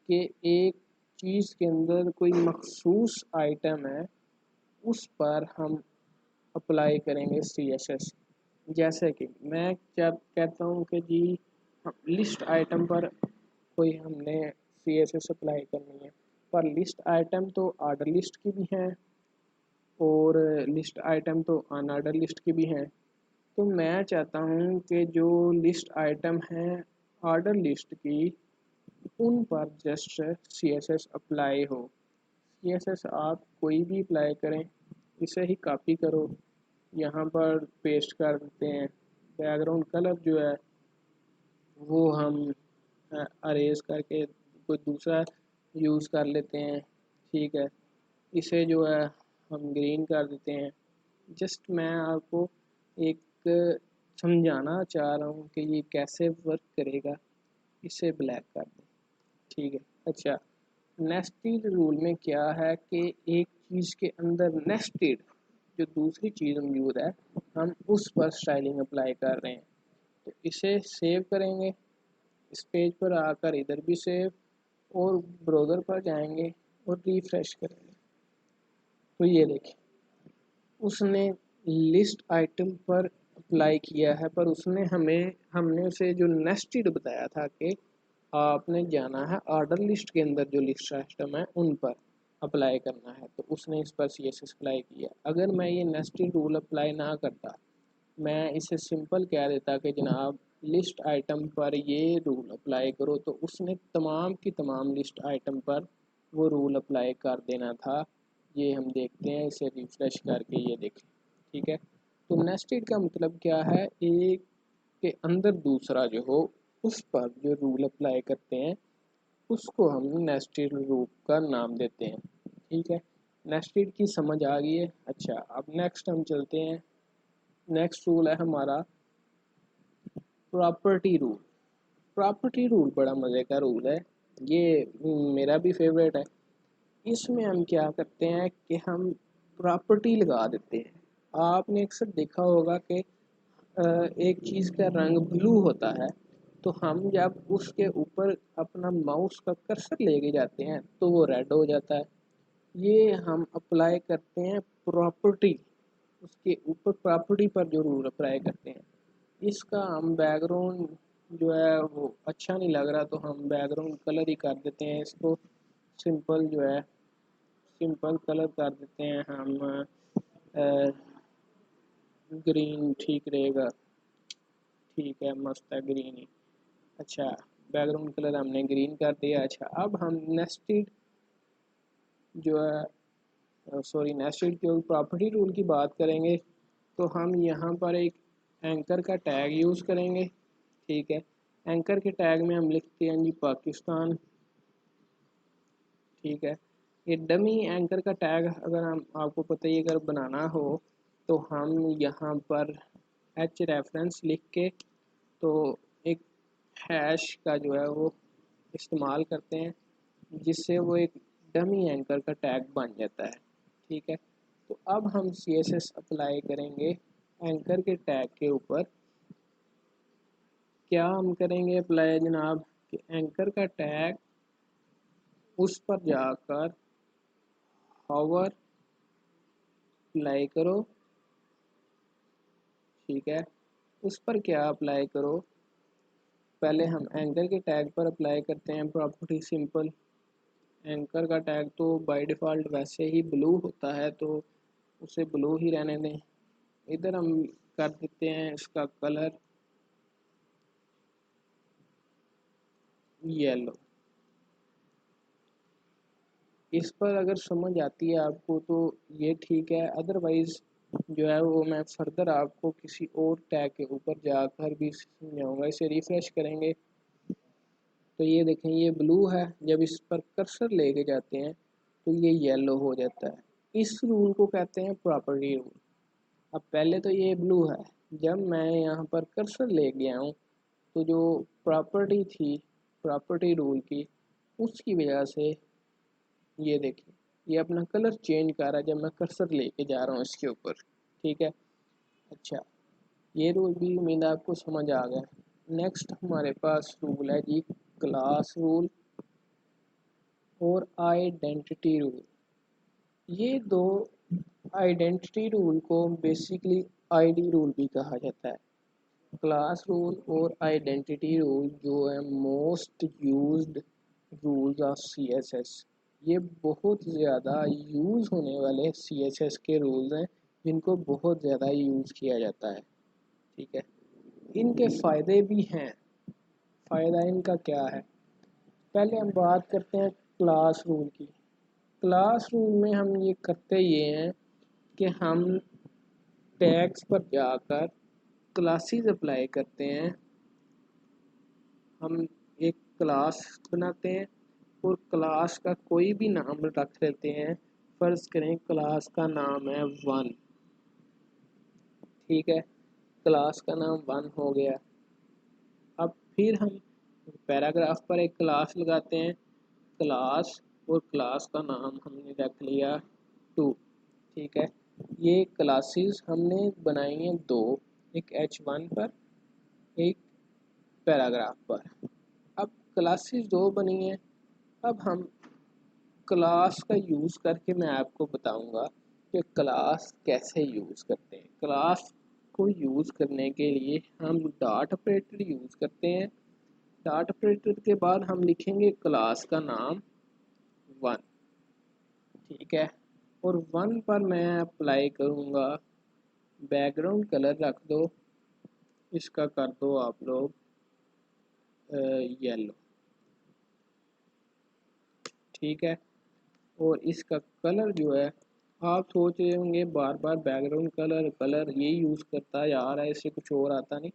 कि एक चीज़ के अंदर कोई मखसूस आइटम है, उस पर हम अप्लाई करेंगे CSS। जैसे कि मैं क्या कहता हूँ कि जी हम लिस्ट आइटम पर कोई हमने CSS अप्लाई करनी है, पर लिस्ट आइटम तो ऑर्डर लिस्ट की भी हैं और लिस्ट आइटम तो अनऑर्डर लिस्ट की भी हैं। तो मैं चाहता हूँ कि जो लिस्ट आइटम हैं ऑर्डर लिस्ट की, उन पर जस्ट CSS अप्लाई हो। CSS आप कोई भी अप्लाई करें, इसे ही कॉपी करो, यहाँ पर पेस्ट कर देते हैं। बैकग्राउंड कलर जो है वो हम अरेज करके कोई दूसरा यूज़ कर लेते हैं, ठीक है। इसे जो है हम ग्रीन कर देते हैं। जस्ट मैं आपको एक समझाना चाह रहा हूँ कि ये कैसे वर्क करेगा। इसे ब्लैक कर दें, ठीक है। अच्छा, नेस्टेड रूल में क्या है कि एक चीज़ के अंदर नेस्टेड जो दूसरी चीज़ मौजूद है, हम उस पर स्टाइलिंग अप्लाई कर रहे हैं। तो इसे सेव करेंगे, इस पेज पर आकर इधर भी सेव, और ब्राउज़र पर जाएंगे और रिफ्रेश करेंगे। तो ये देखिए, उसने लिस्ट आइटम पर अप्लाई किया है, पर उसने हमने उसे जो नेस्टेड बताया था कि आपने जाना है ऑर्डर लिस्ट के अंदर जो लिस्ट आइटम है उन पर अप्लाई करना है, तो उसने इस पर CSS अप्लाई किया। अगर मैं ये नेस्टेड रूल अप्लाई ना करता, मैं इसे सिंपल कह देता कि जनाब लिस्ट आइटम पर ये रूल अप्लाई करो, तो उसने तमाम की तमाम लिस्ट आइटम पर वो रूल अप्लाई कर देना था। ये हम देखते हैं, इसे रिफ्रेश करके ये देखें, ठीक है। तो नेस्टेड का मतलब क्या है, एक के अंदर दूसरा जो हो उस पर जो रूल अप्लाई करते हैं उसको हम नेस्टेड रूल का नाम देते हैं, ठीक है। नेस्टेड की समझ आ गई है। अच्छा, अब नेक्स्ट हम चलते हैं। नेक्स्ट रूल है हमारा प्रॉपर्टी रूल। प्रॉपर्टी रूल बड़ा मज़े का रूल है, ये मेरा भी फेवरेट है। इसमें हम क्या करते हैं कि हम प्रॉपर्टी लगा देते हैं। आपने अक्सर देखा होगा कि एक चीज़ का रंग ब्लू होता है, तो हम जब उसके ऊपर अपना माउस का कर्सर लेके जाते हैं तो वो रेड हो जाता है। ये हम अप्लाई करते हैं प्रॉपर्टी, उसके ऊपर प्रॉपर्टी पर जो रूल अप्लाई करते हैं। इसका हम बैकग्राउंड जो है वो अच्छा नहीं लग रहा, तो हम बैकग्राउंड कलर ही कर देते हैं इसको सिंपल, जो है सिंपल कलर कर देते हैं हम, ग्रीन ठीक रहेगा, ठीक है, मस्त है ग्रीन ही। अच्छा, बैकग्राउंड कलर हमने ग्रीन कर दिया। अच्छा, अब हम नेस्टेड जो है सॉरी नेस्टेड की प्रॉपर्टी रूल की बात करेंगे, तो हम यहाँ पर एक एंकर का टैग यूज़ करेंगे, ठीक है। एंकर के टैग में हम लिखते हैं जी पाकिस्तान, ठीक है। ये डमी एंकर का टैग अगर हम आपको पता ही अगर बनाना हो तो हम यहाँ पर एच रेफरेंस लिख के तो एक हैश का जो है वो इस्तेमाल करते हैं जिससे वो एक डमी एंकर का टैग बन जाता है। ठीक है, तो अब हम CSS अप्लाई करेंगे एंकर के टैग के ऊपर। क्या हम करेंगे अप्लाई जनाब कि एंकर का टैग उस पर जाकर हॉवर अप्लाई करो। ठीक है, उस पर क्या अप्लाई करो, पहले हम एंकर के टैग पर अप्लाई करते हैं प्रॉपर्टी सिंपल। एंकर का टैग तो बाय डिफ़ॉल्ट वैसे ही ब्लू होता है तो उसे ब्लू ही रहने दें। इधर हम कर देते हैं इसका कलर येलो। इस पर अगर समझ आती है आपको तो ये ठीक है, अदरवाइज़ जो है वो मैं फर्दर आपको किसी और टैग के ऊपर जाकर भी समझाऊँगा। इसे रिफ़्रेश करेंगे तो ये देखें ये ब्लू है, जब इस पर कर्सर लेके जाते हैं तो ये येलो हो जाता है। इस रूल को कहते हैं प्रॉपर्टी रूल। अब पहले तो ये ब्लू है, जब मैं यहाँ पर कर्सर ले गया हूँ तो जो प्रॉपर्टी थी प्रॉपर्टी रूल की उसकी वजह से ये देखिए ये अपना कलर चेंज कर रहा है जब मैं कर्सर लेके जा रहा हूँ इसके ऊपर। ठीक है, अच्छा ये रूल भी उम्मीद आपको समझ आ गया। नेक्स्ट हमारे पास रूल है जी क्लास रूल और आइडेंटिटी रूल। ये दो आइडेंटिटी रूल को बेसिकली आईडी रूल भी कहा जाता है। क्लास रूल और आइडेंटिटी रूल जो है most used rules of CSS। ये बहुत ज़्यादा यूज़ होने वाले CSS के रूल्स हैं जिनको बहुत ज़्यादा यूज़ किया जाता है। ठीक है, इनके फ़ायदे भी हैं। फ़ायदा इनका क्या है, पहले हम बात करते हैं क्लास रूल की। क्लास रूल में हम ये करते ये हैं कि हम टैग्स पर जाकर क्लासेस अप्लाई करते हैं। हम एक क्लास बनाते हैं और क्लास का कोई भी नाम रख देते हैं। फ़र्ज़ करें क्लास का नाम है 1। ठीक है, क्लास का नाम 1 हो गया। अब फिर हम पैराग्राफ पर एक क्लास लगाते हैं क्लास, और क्लास का नाम हमने रख लिया 2। ठीक है, ये क्लासेस हमने बनाई हैं दो, एक H1 पर एक पैराग्राफ पर। अब क्लासेस दो बनी हैं, अब हम क्लास का यूज़ करके मैं आपको बताऊंगा कि क्लास कैसे यूज़ करते हैं। क्लास को यूज़ करने के लिए हम डॉट ऑपरेटर यूज़ करते हैं। डॉट ऑपरेटर के बाद हम लिखेंगे क्लास का नाम 1। ठीक है, और 1 पर मैं अप्लाई करूँगा बैकग्राउंड कलर रख दो, इसका कर दो आप लोग येलो। ठीक है, और इसका कलर जो है आप सोच रहे होंगे बार बार बैकग्राउंड कलर कलर ये यूज़ करता है यार, ऐसे कुछ और आता नहीं।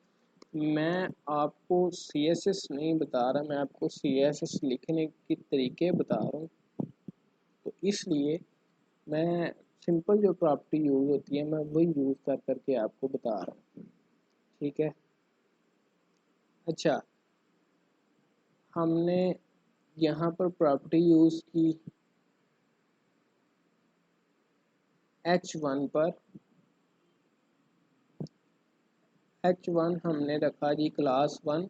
मैं आपको CSS नहीं बता रहा, मैं आपको CSS लिखने के तरीके बता रहा हूँ। तो इसलिए मैं सिंपल जो प्रॉपर्टी यूज़ होती है मैं वही यूज़ कर करके आपको बता रहा हूँ। ठीक है, अच्छा हमने यहाँ पर प्रॉपर्टी यूज़ की H1 पर। H1 हमने रखा जी क्लास 1,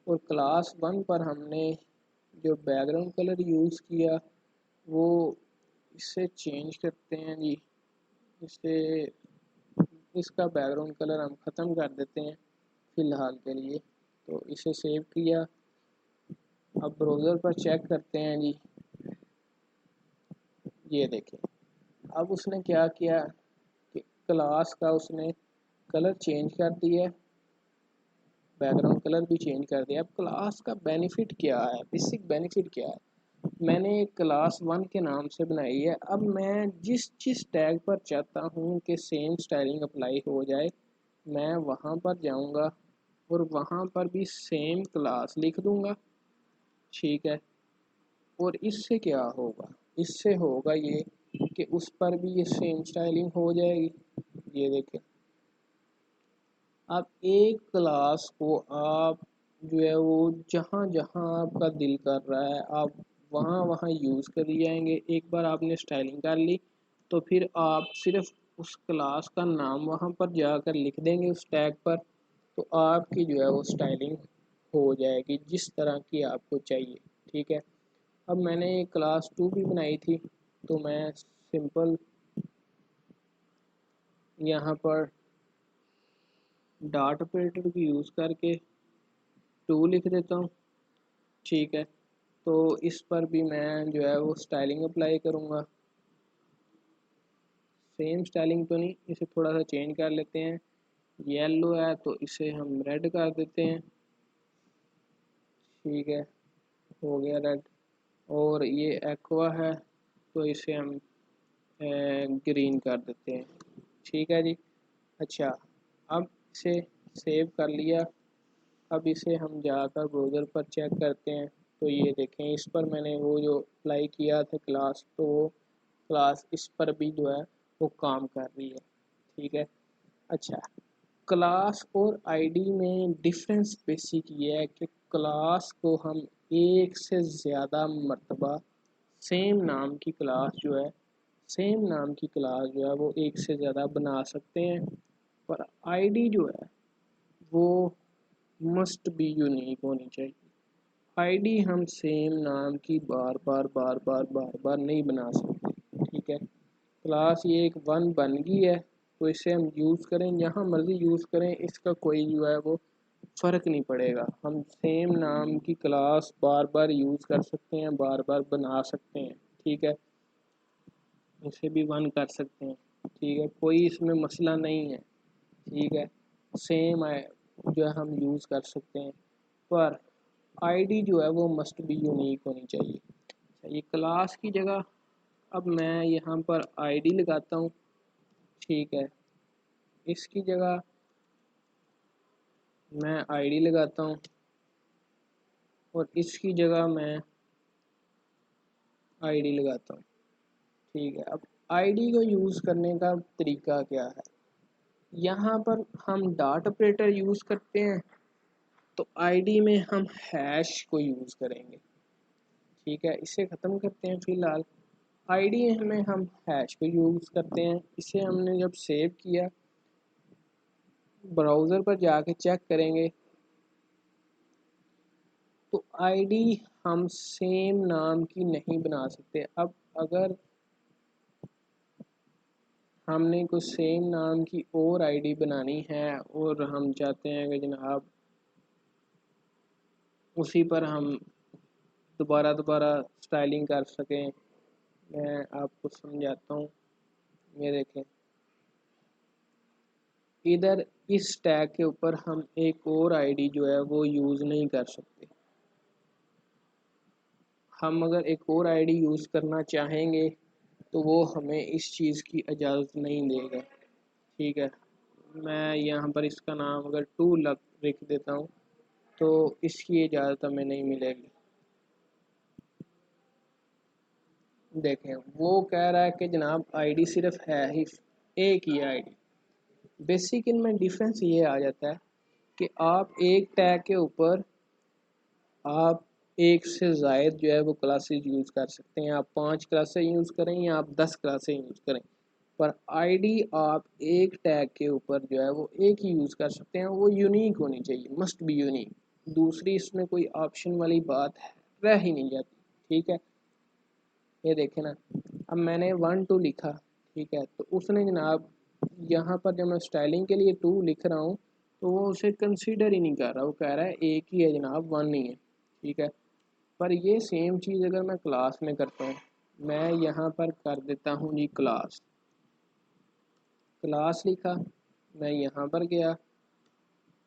और क्लास 1 पर हमने जो बैकग्राउंड कलर यूज़ किया वो इससे चेंज करते हैं जी। इससे इसका बैकग्राउंड कलर हम ख़त्म कर देते हैं फ़िलहाल के लिए। तो इसे सेव किया, अब ब्राउज़र पर चेक करते हैं जी। ये देखें अब उसने क्या किया कि क्लास का उसने कलर चेंज कर दिया, बैकग्राउंड कलर भी चेंज कर दिया। अब क्लास का बेनिफिट क्या है, बेसिक बेनिफिट क्या है, मैंने क्लास 1 के नाम से बनाई है। अब मैं जिस टैग पर चाहता हूँ कि सेम स्टाइलिंग अप्लाई हो जाए मैं वहाँ पर जाऊँगा और वहाँ पर भी सेम क्लास लिख दूँगा। ठीक है, और इससे क्या होगा, इससे होगा ये कि उस पर भी ये सेम स्टाइलिंग हो जाएगी। ये देखें, आप एक क्लास को आप जो है वो जहाँ जहाँ आपका दिल कर रहा है आप वहाँ वहाँ यूज़ कर जाएंगे। एक बार आपने स्टाइलिंग कर ली तो फिर आप सिर्फ उस क्लास का नाम वहाँ पर जाकर लिख देंगे उस टैग पर, तो आपकी जो है वो स्टाइलिंग हो जाएगी जिस तरह की आपको चाहिए। ठीक है, अब मैंने क्लास 2 भी बनाई थी, तो मैं सिंपल यहाँ पर डॉट ऑपरेटर की यूज़ करके 2 लिख देता हूँ। ठीक है, तो इस पर भी मैं जो है वो स्टाइलिंग अप्लाई करूँगा। सेम स्टाइलिंग तो नहीं, इसे थोड़ा सा चेंज कर लेते हैं। येलो है तो इसे हम रेड कर देते हैं। ठीक है, हो गया रेड। और ये एक्वा है तो इसे हम ग्रीन कर देते हैं। ठीक है जी। अच्छा, अब इसे सेव कर लिया। अब इसे हम जाकर ब्राउज़र पर चेक करते हैं। तो ये देखें, इस पर मैंने वो जो अप्लाई किया था क्लास, तो वो क्लास इस पर भी जो है वो काम कर रही है। ठीक है। अच्छा, क्लास और आईडी में डिफरेंस बेसिक ये है कि क्लास को हम एक से ज़्यादा मर्तबा सेम नाम की क्लास जो है सेम नाम की क्लास जो है वो एक से ज़्यादा बना सकते हैं। पर आईडी जो है वो मस्ट बी यूनिक होनी चाहिए। आईडी हम सेम नाम की बार बार नहीं बना सकते। ठीक है, क्लास ये एक वन बन गई है तो इसे हम यूज़ करें जहाँ मर्ज़ी यूज़ करें, इसका कोई जो है वो फ़र्क नहीं पड़ेगा। हम सेम नाम की क्लास बार बार यूज़ कर सकते हैं, बार बार बना सकते हैं। ठीक है, इसे भी वन कर सकते हैं। ठीक है, कोई इसमें मसला नहीं है। ठीक है, सेम है जो है हम यूज़ कर सकते हैं, पर आईडी जो है वो मस्ट बी यूनिक होनी चाहिए। ये क्लास की जगह अब मैं यहाँ पर आईडी लगाता हूँ। ठीक है, इसकी जगह मैं आईडी लगाता हूँ और इसकी जगह मैं आईडी लगाता हूँ। ठीक है, अब आईडी को यूज़ करने का तरीका क्या है। यहाँ पर हम डॉट ऑपरेटर यूज़ करते हैं तो आईडी में हम हैश को यूज़ करेंगे। ठीक है, इसे ख़त्म करते हैं फ़िलहाल। आईडी में हम हैश को यूज़ करते हैं। इसे हमने जब सेव किया, ब्राउज़र पर जाके चेक करेंगे तो आईडी हम सेम नाम की नहीं बना सकते। अब अगर हमने कुछ सेम नाम की और आईडी बनानी है और हम चाहते हैं कि जनाब उसी पर हम दोबारा दोबारा स्टाइलिंग कर सकें, मैं आपको समझाता हूँ। ये देखें, इधर इस टैग के ऊपर हम एक और आईडी जो है वो यूज़ नहीं कर सकते। हम अगर एक और आईडी यूज़ करना चाहेंगे तो वो हमें इस चीज़ की इजाज़त नहीं देगा। ठीक है, मैं यहाँ पर इसका नाम अगर लिख देता हूँ तो इसकी इजाज़त हमें नहीं मिलेगी। देखें, वो कह रहा है कि जनाब आईडी सिर्फ है ही एक ही आईडी। बेसिक इनमें डिफरेंस ये आ जाता है कि आप एक टैग के ऊपर आप एक से ज़ायद जो है वो क्लासेस यूज़ कर सकते हैं। आप 5 क्लासेस यूज़ करें या आप 10 क्लासेस यूज़ करें, पर आईडी आप एक टैग के ऊपर जो है वो एक ही यूज़ कर सकते हैं। वो यूनिक होनी चाहिए, मस्ट बी यूनिक। दूसरी इसमें कोई ऑप्शन वाली बात है रह ही नहीं जाती। ठीक है, ये देखें ना, अब मैंने 1 2 लिखा। ठीक है, तो उसने जनाब यहाँ पर जब मैं स्टाइलिंग के लिए 2 लिख रहा हूँ तो वो उसे कंसीडर ही नहीं कर रहा, वो कह रहा है एक ही है जनाब, 1 नहीं है। ठीक है, पर ये सेम चीज़ अगर मैं क्लास में करता हूँ, मैं यहाँ पर कर देता हूँ जी क्लास। क्लास लिखा, मैं यहाँ पर गया,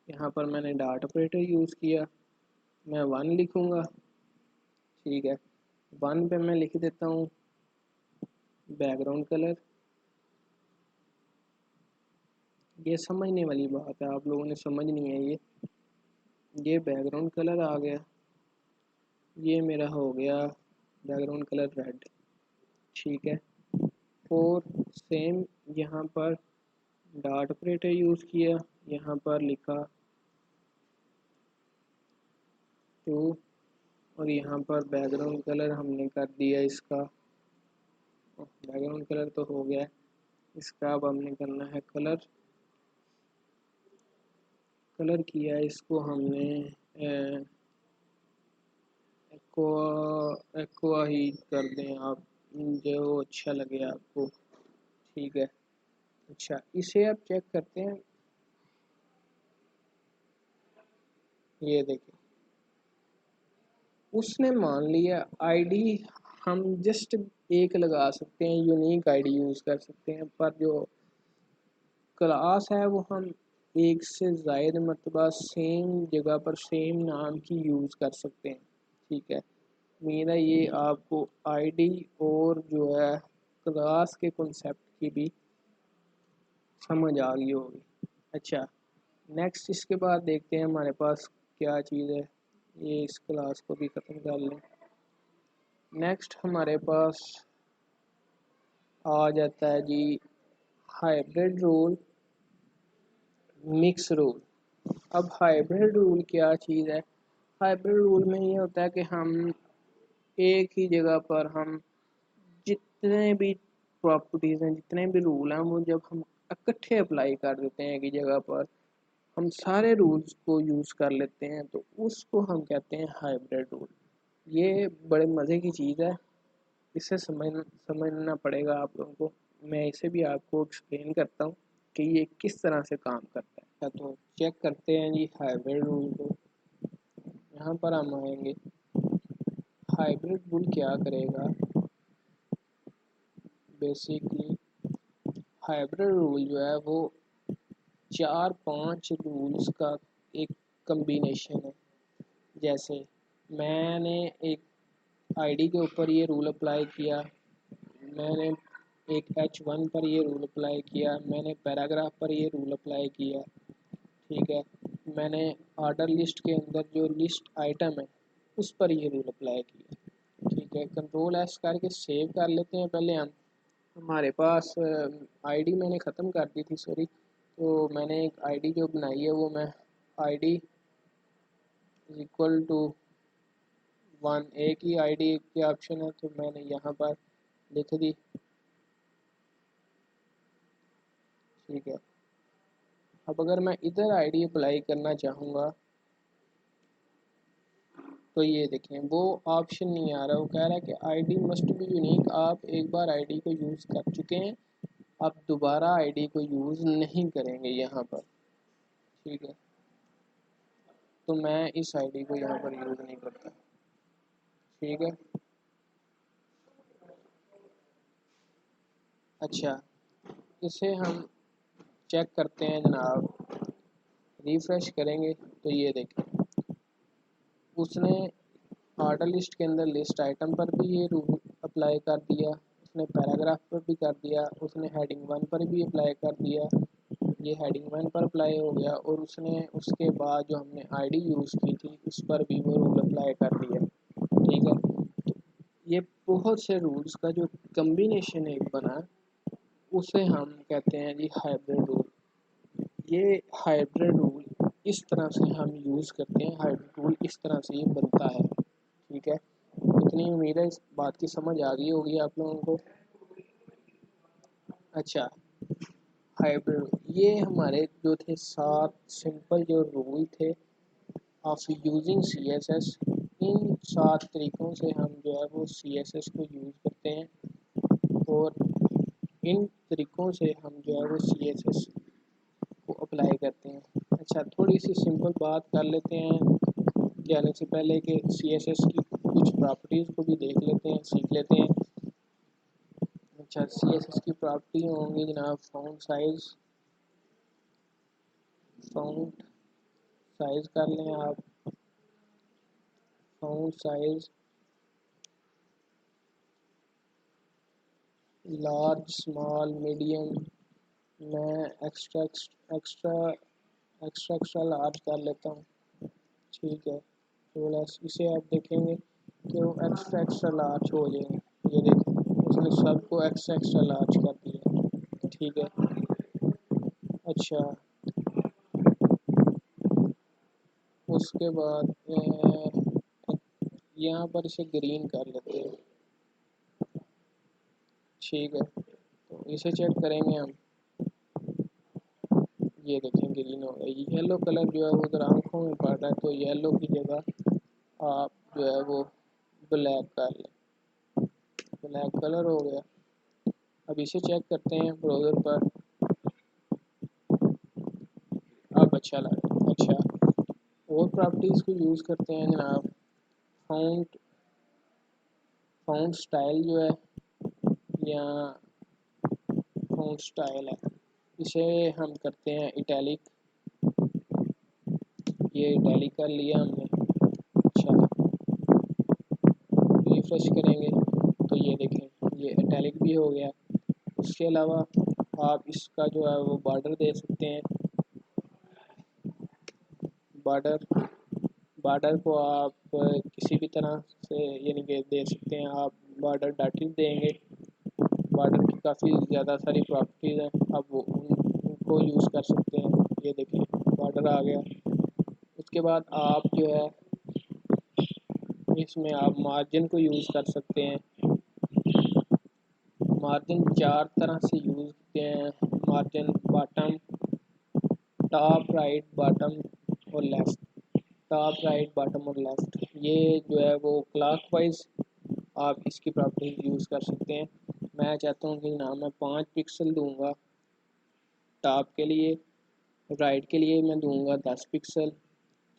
यहाँ पर मैंने डॉट ऑपरेटर यूज़ किया, मैं 1 लिखूँगा। ठीक है, 1 पे मैं लिख देता हूँ बैकग्राउंड कलर। ये समझने वाली बात है, आप लोगों ने समझनी है। ये बैकग्राउंड कलर आ गया, ये मेरा हो गया बैकग्राउंड कलर रेड। ठीक है। और सेम यहाँ पर डॉट ऑपरेटर यूज़ किया, यहाँ पर लिखा 2 और यहाँ पर बैकग्राउंड कलर हमने कर दिया इसका, बैकग्राउंड कलर तो हो गया। इसका अब हमने करना है कलर। कलर किया इसको हमने एक्वा ही कर दें आप, जो अच्छा लगे आपको। ठीक है। अच्छा, इसे आप चेक करते हैं, ये देखिए उसने मान लिया आईडी। हम जस्ट एक लगा सकते हैं, यूनिक आईडी यूज़ कर सकते हैं, पर जो क्लास है वो हम एक से ज़ायद मरतबा सेम जगह पर सेम नाम की यूज़ कर सकते हैं। ठीक है। मेरा ये आपको आईडी और जो है क्लास के कॉन्सेप्ट की भी समझ आ गई होगी। अच्छा, नेक्स्ट इसके बाद देखते हैं हमारे पास क्या चीज़ है। ये इस क्लास को भी ख़त्म कर लें। नेक्स्ट हमारे पास आ जाता है जी हाइब्रिड रूल, मिक्स रूल। अब हाइब्रिड रूल क्या चीज़ है? हाइब्रिड रूल में ये होता है कि हम एक ही जगह पर हम जितने भी प्रॉपर्टीज़ हैं, जितने भी रूल हैं, वो जब हम इकट्ठे अप्लाई कर देते हैं एक ही जगह पर, हम सारे रूल्स को यूज़ कर लेते हैं, तो उसको हम कहते हैं हाइब्रिड रूल। ये बड़े मज़े की चीज़ है, इसे समझना पड़ेगा आप लोगों को। मैं इसे भी आपको एक्सप्लेन करता हूँ कि ये किस तरह से काम करता है। तो चेक करते हैं जी हाइब्रिड रूल को। यहाँ पर हम आएंगे, हाइब्रिड रूल क्या करेगा बेसिकली। हाइब्रिड रूल जो है वो 4-5 रूल्स का एक कम्बिनेशन है। जैसे मैंने एक आईडी के ऊपर ये रूल अप्लाई किया, मैंने एक H1 पर ये रूल अप्लाई किया, मैंने पैराग्राफ पर ये रूल अप्लाई किया। ठीक है। मैंने ऑर्डर लिस्ट के अंदर जो लिस्ट आइटम है उस पर ये रूल अप्लाई किया। ठीक है। कंट्रोल एस करके सेव कर लेते हैं पहले हम। हमारे पास आईडी मैंने ख़त्म कर दी थी, सॉरी। तो मैंने एक आईडी जो बनाई है वो मैं आईडी इज इक्वल टू 1, एक ही आईडी के ऑप्शन है, तो मैंने यहाँ पर लिख दी। ठीक है। अब अगर मैं इधर आईडी अप्लाई करना चाहूँगा तो ये देखें वो ऑप्शन नहीं आ रहा, वो कह रहा है कि आईडी मस्ट बी यूनिक। आप एक बार आईडी को यूज़ कर चुके हैं, आप दोबारा आईडी को यूज़ नहीं करेंगे यहाँ पर। ठीक है। तो मैं इस आईडी को यहाँ पर यूज़ नहीं करता। ठीक है। अच्छा, इसे हम चेक करते हैं जनाब, रिफ़्रेश करेंगे तो ये देखें उसने ऑर्डर लिस्ट के अंदर लिस्ट आइटम पर भी ये रूल अप्लाई कर दिया, उसने पैराग्राफ पर भी कर दिया, उसने हेडिंग 1 पर भी अप्लाई कर दिया, ये हेडिंग 1 पर अप्लाई हो गया, और उसने उसके बाद जो हमने आईडी यूज़ की थी उस पर भी वो रूल अप्लाई कर दिया। ठीक है। ये बहुत से रूल्स का जो कम्बिनेशन एक बना उसे हम कहते हैं जी हाइब्रिड रूल। ये हाइब्रिड रूल इस तरह से हम यूज़ करते हैं, हाइब्रिड रूल इस तरह से ये बनता है। ठीक है। इतनी उम्मीद है इस बात की समझ आ गई होगी आप लोगों को। अच्छा, हाइब्रिड ये हमारे जो थे 7 सिंपल जो रूल थे ऑफ यूजिंग CSS। इन 7 तरीक़ों से हम जो है वो CSS को यूज़ करते हैं, और इन तरीक़ों से हम जो है वो CSS को अप्लाई करते हैं। अच्छा, थोड़ी सी सिंपल बात कर लेते हैं जाने से पहले कि CSS की कुछ प्रॉपर्टीज़ को भी देख लेते हैं, सीख लेते हैं। अच्छा, CSS की प्रॉपर्टी होंगी जनाब फ़ॉन्ट साइज़ कर लें आप, font size large, small, medium. मैं extra extra extra extra large कर लेता हूँ। ठीक है। थोड़ा इसे आप देखेंगे कि वो एक्स्ट्रा एक्स्ट्रा लार्ज हो जाएंगे। ये देखें उसने सबको एक्स्ट्रा एक्स्ट्रा लार्ज कर दिया। ठीक है, अच्छा उसके बाद यहाँ पर इसे ग्रीन कर लेते हैं। ठीक है, तो इसे चेक करेंगे हम। ये देखें ग्रीन हो गया। येलो कलर जो है वो उधर आंखों में पड़ रहा है, तो येलो की जगह आप जो है वो ब्लैक कर लें। ब्लैक कलर हो गया। अब इसे चेक करते हैं ब्राउज़र पर। अब अच्छा लगा। अच्छा, और प्रॉपर्टीज़ को यूज़ करते हैं जनाब। फाउंट फाउंट स्टाइल जो है, या फाउंट स्टाइल है, इसे हम करते हैं इटैलिक। ये इटैलिक कर लिया हमने। अच्छा, रिफ्रेश करेंगे तो ये देखें ये इटैलिक भी हो गया। उसके अलावा आप इसका जो है वो बॉर्डर दे सकते हैं। बॉर्डर बॉर्डर को आप किसी भी तरह से यानी कि दे सकते हैं। आप बॉर्डर डॉटेड देंगे। बॉर्डर की काफ़ी ज़्यादा सारी प्रॉपर्टीज़ हैं, आप वो उनको यूज़ कर सकते हैं। ये देखिए बॉर्डर आ गया। उसके बाद आप जो है इसमें आप मार्जिन को यूज़ कर सकते हैं। मार्जिन चार तरह से यूज़ होते हैं। Margin bottom, top, right, bottom और लेफ़्ट। टॉप, राइट, बॉटम और लेफ़्ट, ये जो है वो क्लॉकवाइज आप इसकी प्रॉपर्टी यूज़ कर सकते हैं। मैं चाहता हूँ कि ना मैं 5 पिक्सल दूंगा टॉप के लिए, राइट के लिए मैं दूंगा 10 पिक्सल,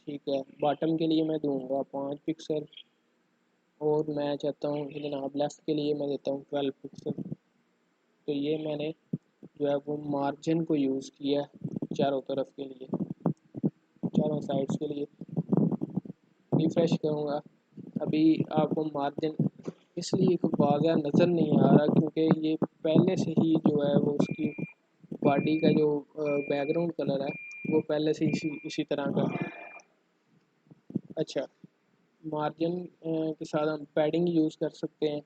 ठीक है, बॉटम के लिए मैं दूंगा 5 पिक्सल, और मैं चाहता हूँ कि जनाब लेफ़्ट के लिए मैं देता हूँ 12 पिक्सल। तो ये मैंने जो है वो मार्जिन को यूज़ किया चारों तरफ के लिए, चारों साइड्स के लिए। रिफ्रेश करूँगा, अभी आपको मार्जिन इसलिए वाज़ा नज़र नहीं आ रहा क्योंकि ये पहले से ही जो है वो उसकी बॉडी का जो बैकग्राउंड कलर है वो पहले से इसी तरह का। अच्छा, मार्जिन के साथ हम पैडिंग यूज़ कर सकते हैं।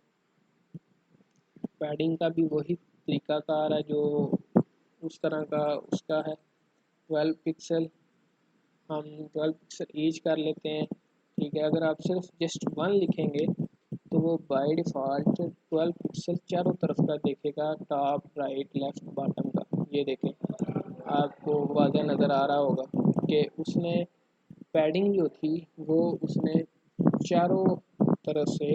पैडिंग का भी वही तरीकाकार है जो उस तरह का उसका है। 12 पिक्सल, हम 12 पिक्सल ईच कर लेते हैं। ठीक है, अगर आप सिर्फ जस्ट 1 लिखेंगे तो वो बाय डिफ़ॉल्ट 12 पिक्सल चारों तरफ का देखेगा, टॉप, राइट, लेफ़्ट, बॉटम का। ये देखें आपको वाज़ह नज़र आ रहा होगा कि उसने पैडिंग जो थी वो उसने चारों तरफ से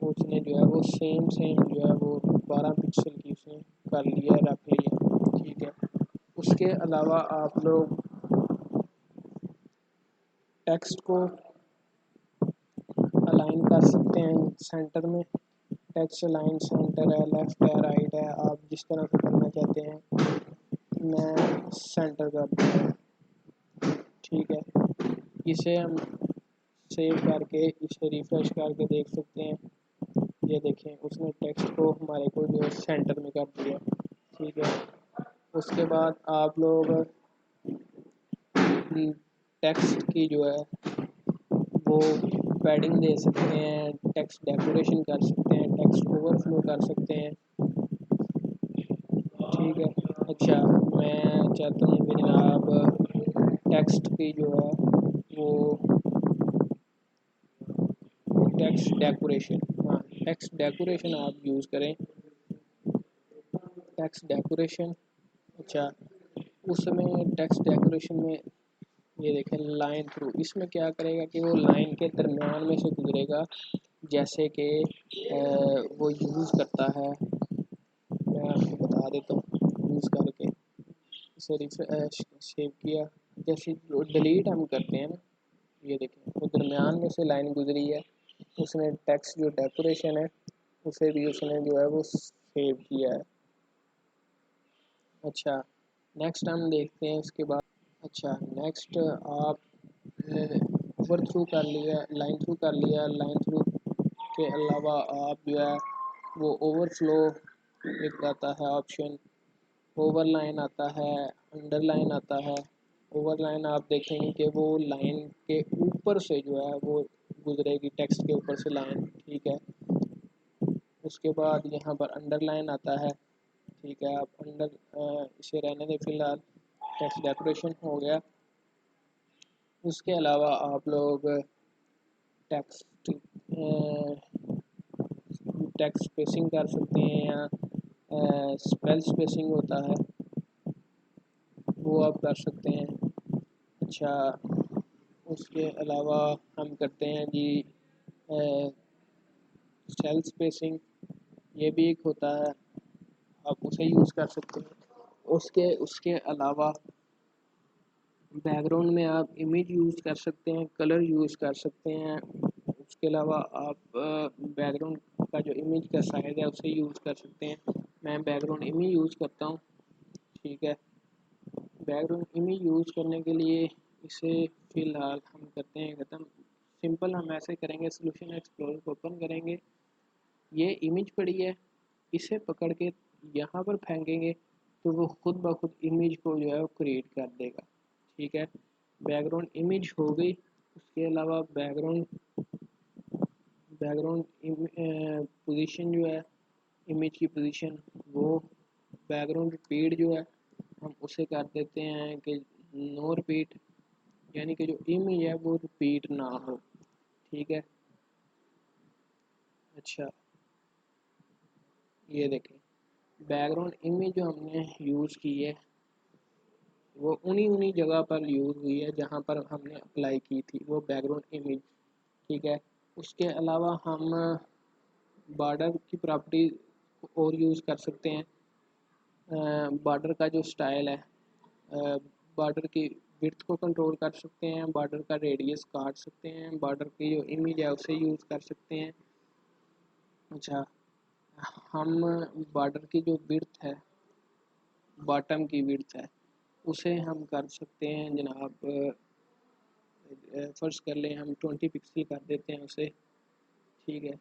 उसने जो है वो सेम जो है वो 12 पिक्सल की उसने कर लिया, रख लिया। ठीक है, उसके अलावा आप लोग टेक्स्ट को अलाइन कर सकते हैं सेंटर में। टेक्स्ट अलाइन सेंटर है, लेफ़्ट है, राइट है, आप जिस तरह से करना चाहते हैं। मैं सेंटर कर दूँगा। ठीक है, इसे हम सेव करके इसे रिफ़्रेश करके देख सकते हैं। ये देखें उसने टेक्स्ट को हमारे को जो सेंटर में कर दिया। ठीक है, उसके बाद आप लोग टेक्स्ट की जो है वो पैडिंग दे सकते हैं, टेक्स्ट डेकोरेशन कर सकते हैं, टेक्स्ट ओवरफ्लो कर सकते हैं। ठीक है, अच्छा मैं चाहता हूँ कि जनाब टेक्स्ट की जो है वो टेक्स्ट डेकोरेशन, हाँ टेक्स्ट डेकोरेशन आप यूज़ करें। टेक्स्ट डेकोरेशन, अच्छा उसमें टेक्स्ट डेकोरेशन में ये देखें लाइन थ्रू, इसमें क्या करेगा कि वो लाइन के दरमियान में से गुजरेगा, जैसे कि वो यूज़ करता है। मैं आपको बता देता हूँ यूज़ करके। इसे रिफ्रेश सेव किया, जैसे डिलीट हम करते हैं ना, ये देखें वो दरमियान में से लाइन गुजरी है। उसने टेक्स्ट जो डेकोरेशन है उसे भी उसने जो है वो सेव किया है। अच्छा, नेक्स्ट हम देखते हैं इसके बाद। अच्छा, नेक्स्ट आपने ओवर थ्रू कर लिया, लाइन थ्रू कर लिया। लाइन थ्रू के अलावा आप जो है वो ओवरफ्लो एक आता है ऑप्शन, ओवरलाइन आता है, अंडरलाइन आता है। ओवरलाइन आप देखेंगे कि वो लाइन के ऊपर से जो है वो गुजरेगी, टेक्स्ट के ऊपर से लाइन। ठीक है, उसके बाद यहाँ पर अंडरलाइन आता है, ठीक है। आप इसे रहने दें फिलहाल। टेक्स्ट डेकोरेशन हो गया। उसके अलावा आप लोग टेक्स्ट टेक्स्ट स्पेसिंग कर सकते हैं, या स्पेल स्पेसिंग होता है वो आप कर सकते हैं। अच्छा, उसके अलावा हम करते हैं जी सेल स्पेसिंग, ये भी एक होता है, आप उसे यूज़ कर सकते हैं। उसके अलावा बैकग्राउंड में आप इमेज यूज़ कर सकते हैं, कलर यूज़ कर सकते हैं। उसके अलावा आप बैकग्राउंड का जो इमेज का साइज है उसे यूज़ कर सकते हैं। मैं बैकग्राउंड इमेज यूज़ करता हूँ, ठीक है। बैकग्राउंड इमेज यूज़ करने के लिए इसे फ़िलहाल हम करते हैं ख़त्म। सिंपल हम ऐसे करेंगे, सॉल्यूशन एक्सप्लोरर को ओपन करेंगे, ये इमेज पड़ी है, इसे पकड़ के यहाँ पर फेंकेंगे तो वो खुद ब खुद इमेज को जो है वो क्रिएट कर देगा, ठीक है। बैकग्राउंड इमेज हो गई। उसके अलावा बैकग्राउंड पोजीशन जो है, इमेज की पोजीशन, वो बैकग्राउंड रिपीट जो है हम उसे कर देते हैं कि नो रिपीट, यानी कि जो इमेज है वो रिपीट ना हो, ठीक है। अच्छा, ये देखें बैकग्राउंड इमेज जो हमने यूज़ की है वो उन्हीं जगह पर यूज़ हुई है जहाँ पर हमने अप्लाई की थी वो बैकग्राउंड इमेज, ठीक है। उसके अलावा हम बॉर्डर की प्रॉपर्टी और यूज़ कर सकते हैं। बॉर्डर का जो स्टाइल है, बॉर्डर की विड्थ को कंट्रोल कर सकते हैं, बॉर्डर का रेडियस काट सकते हैं, बॉर्डर की जो इमेज है उसे यूज़ कर सकते हैं। अच्छा, हम बॉर्डर की जो विड्थ है, बॉटम की विड्थ है, उसे हम कर सकते हैं जनाब, फ़र्ज़ कर लें हम 20 पिक्सल कर देते हैं उसे, ठीक है।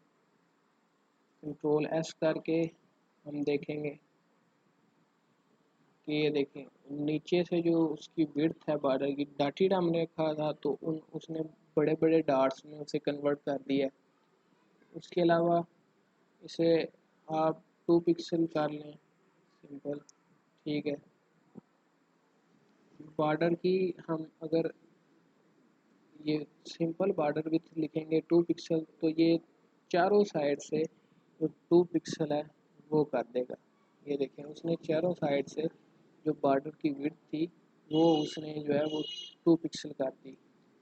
कंट्रोल एस करके हम देखेंगे कि ये देखें नीचे से जो उसकी विड्थ है बॉर्डर की, डॉटेड हमने रखा था तो उसने बड़े बड़े डॉट्स में उसे कन्वर्ट कर दिया। उसके अलावा इसे आप 2 पिक्सल कर लें, सिंपल, ठीक है। बॉर्डर की हम अगर ये सिंपल बॉर्डर विथ लिखेंगे 2 पिक्सल, तो ये चारों साइड से जो 2 पिक्सल है वो कर देगा। ये देखें उसने चारों साइड से जो बॉर्डर की विड्थ थी वो उसने जो है वो 2 पिक्सल कर दी।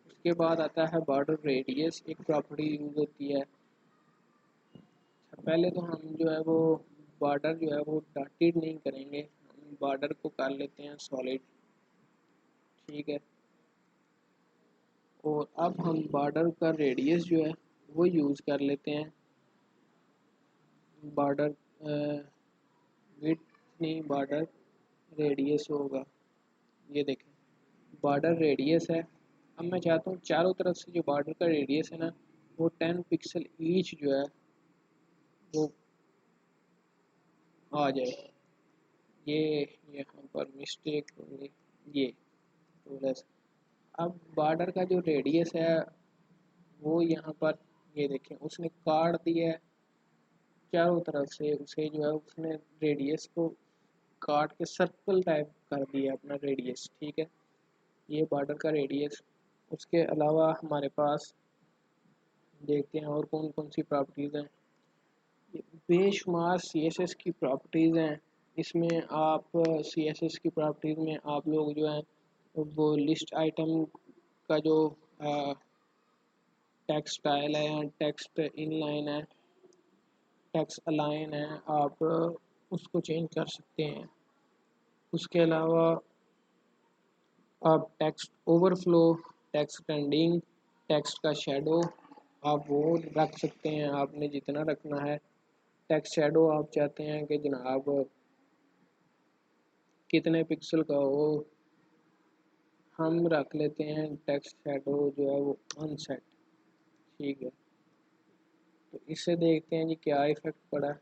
उसके बाद आता है बॉर्डर रेडियस, एक प्रॉपर्टी यूज़ होती है। पहले तो हम जो है वो बॉर्डर जो है वो डॉटेड नहीं करेंगे, हम बॉर्डर को कर लेते हैं सॉलिड, ठीक है। और अब हम बॉर्डर का रेडियस जो है वो यूज़ कर लेते हैं। बॉर्डर विड्थ नहीं, बॉर्डर रेडियस होगा, ये देखें बॉर्डर रेडियस है। अब मैं चाहता हूँ चारों तरफ से जो बॉर्डर का रेडियस है ना वो 10 पिक्सल ईच जो है वो आ जाए। ये यहाँ पर मिस्टेक होगी, ये थोड़ा सा। अब बॉर्डर का जो रेडियस है वो यहाँ पर ये देखें उसने काट दिया है चारों तरफ से, उसे जो है उसने रेडियस को काट के सर्कल टाइप कर दिया अपना रेडियस, ठीक है। ये बॉर्डर का रेडियस। उसके अलावा हमारे पास देखते हैं और कौन कौन सी प्रॉपर्टीज़ हैं। बेशुमार CSS की प्रॉपर्टीज़ हैं। इसमें आप CSS की प्रॉपर्टीज़ में आप लोग जो हैं वो लिस्ट आइटम का जो टेक्स्ट स्टाइल है या टेक्स्ट इनलाइन है, टेक्स्ट अलाइन है, आप उसको चेंज कर सकते हैं। उसके अलावा आप text overflow, text trending, text का शेडो आप वो रख सकते हैं, आपने जितना रखना है। टेक्स्ट शेडो आप चाहते हैं कि जनाब कितने पिक्सल का हो, हम रख लेते हैं टेक्स्ट शेडो जो है वो अनसेट, ठीक है। तो इससे देखते हैं जी क्या इफ़ेक्ट पड़ा।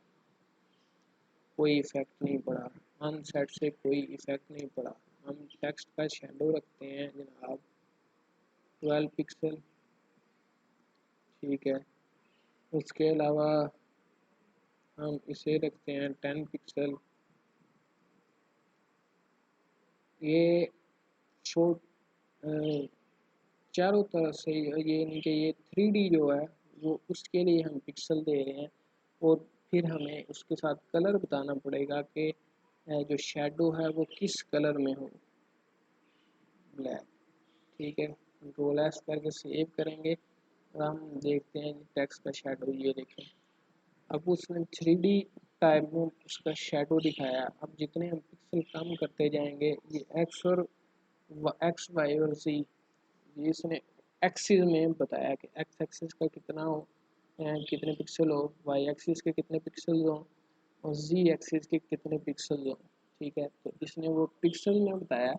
कोई इफ़ेक्ट नहीं पड़ा, अनसेट से कोई इफ़ेक्ट नहीं पड़ा। हम टेक्स्ट का शेडो रखते हैं जनाब 12 पिक्सल, ठीक है। उसके अलावा हम इसे रखते हैं 10 पिक्सल। ये शॉर्ट चारों तरफ से ये नहीं कि ये 3D जो है वो उसके लिए हम पिक्सल दे रहे हैं, और फिर हमें उसके साथ कलर बताना पड़ेगा कि जो शेडो है वो किस कलर में हो, ब्लैक। ठीक है, कंट्रोल एस करके सेव करेंगे और हम देखते हैं टेक्स्ट का शेडो, ये देखें। अब उसने 3D टाइप में उसका शेडो दिखाया। अब जितने हम पिक्सल कम करते जाएंगे, ये एक्स वाई और जी, ये इसने एक्सिस में बताया कि एक्स एक्सिस का कितना हो, कितने पिक्सल हो, वाई एक्सिस के कितने पिक्सल हो, और जी एक्सिस के कितने पिक्सल हो। ठीक है, तो इसने वो पिक्सल में बताया।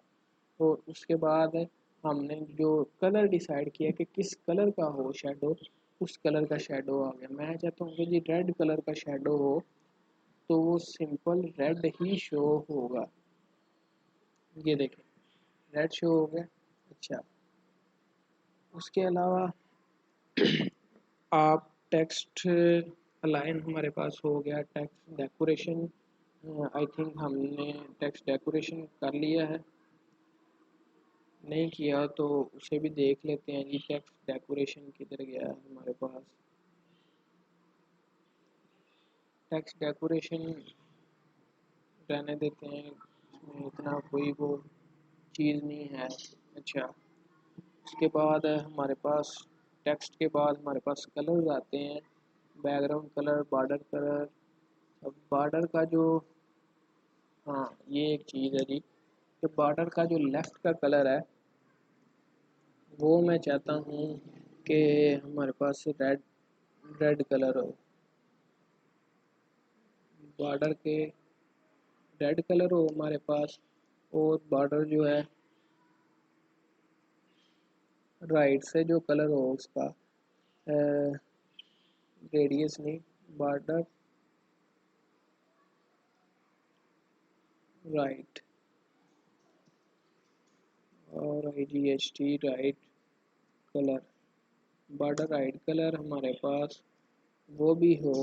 और उसके बाद हमने जो कलर डिसाइड किया कि किस कलर का हो शेडो, उस कलर का शेडो आ गया। मैं चाहता हूँ कि जी रेड कलर का शेडो हो, तो वो सिंपल रेड ही शो होगा। ये देखें, रेड शो हो गया। अच्छा, उसके अलावा आप टेक्स्ट अलाइन हमारे पास हो गया। टेक्स्ट डेकोरेशन, आई थिंक हमने टेक्स्ट डेकोरेशन कर लिया है, नहीं किया तो उसे भी देख लेते हैं जी। टेक्स्ट डेकोरेशन किधर गया है हमारे पास? टेक्स्ट डेकोरेशन रहने देते हैं, इसमें इतना कोई वो चीज़ नहीं है। अच्छा, उसके बाद हमारे पास टेक्स्ट के बाद हमारे पास कलर्स आते हैं, बैकग्राउंड कलर, बॉर्डर कलर। अब बॉर्डर का जो, हाँ ये एक चीज़ है जी, कि बॉर्डर का जो लेफ़्ट का कलर है वो मैं चाहता हूँ कि हमारे पास रेड रेड कलर हो। बॉर्डर के रेड कलर हो हमारे पास, और बॉर्डर जो है राइट से जो कलर हो उसका, रेडियस नहीं, बॉर्डर राइट, और IGHT right colour, border right colour हमारे पास वो भी हो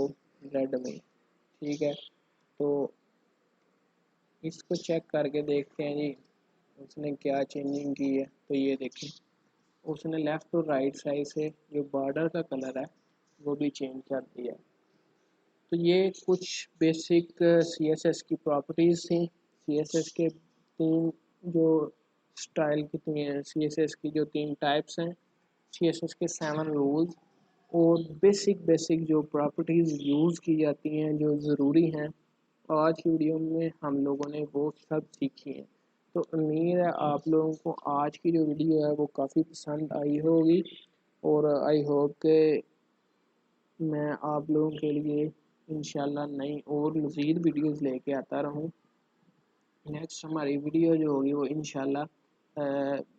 रेड में। ठीक है, तो इसको चेक करके देखते हैं जी उसने क्या चेंजिंग की है। तो ये देखें, उसने लेफ़्ट और राइट साइड से जो बॉर्डर का कलर है वो भी चेंज कर दिया। तो ये कुछ बेसिक CSS की प्रॉपर्टीज़ थी। CSS के तीन जो स्टाइल की तीन CSS की जो तीन टाइप्स हैं, CSS के 7 रूल्स, और बेसिक बेसिक जो प्रॉपर्टीज़ यूज़ की जाती हैं जो ज़रूरी हैं, आज की वीडियो में हम लोगों ने वो सब सीखी हैं। तो उम्मीद है आप लोगों को आज की जो वीडियो है वो काफ़ी पसंद आई होगी, और आई होप के मैं आप लोगों के लिए इंशाल्लाह नई और मज़ीद वीडियोस लेके आता रहूँ। नेक्स्ट हमारी वीडियो जो होगी वो इंशाल्लाह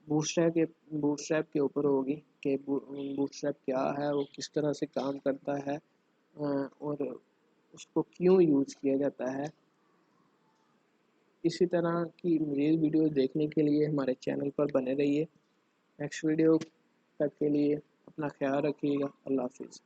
बूटस्ट्रैप के ऊपर होगी कि बूटस्ट्रैप क्या है, वो किस तरह से काम करता है, और उसको क्यों यूज़ किया जाता है। इसी तरह की मज़ीद वीडियो देखने के लिए हमारे चैनल पर बने रहिए। नेक्स्ट वीडियो तक के लिए अपना ख्याल रखिएगा। अल्लाह हाफिज़।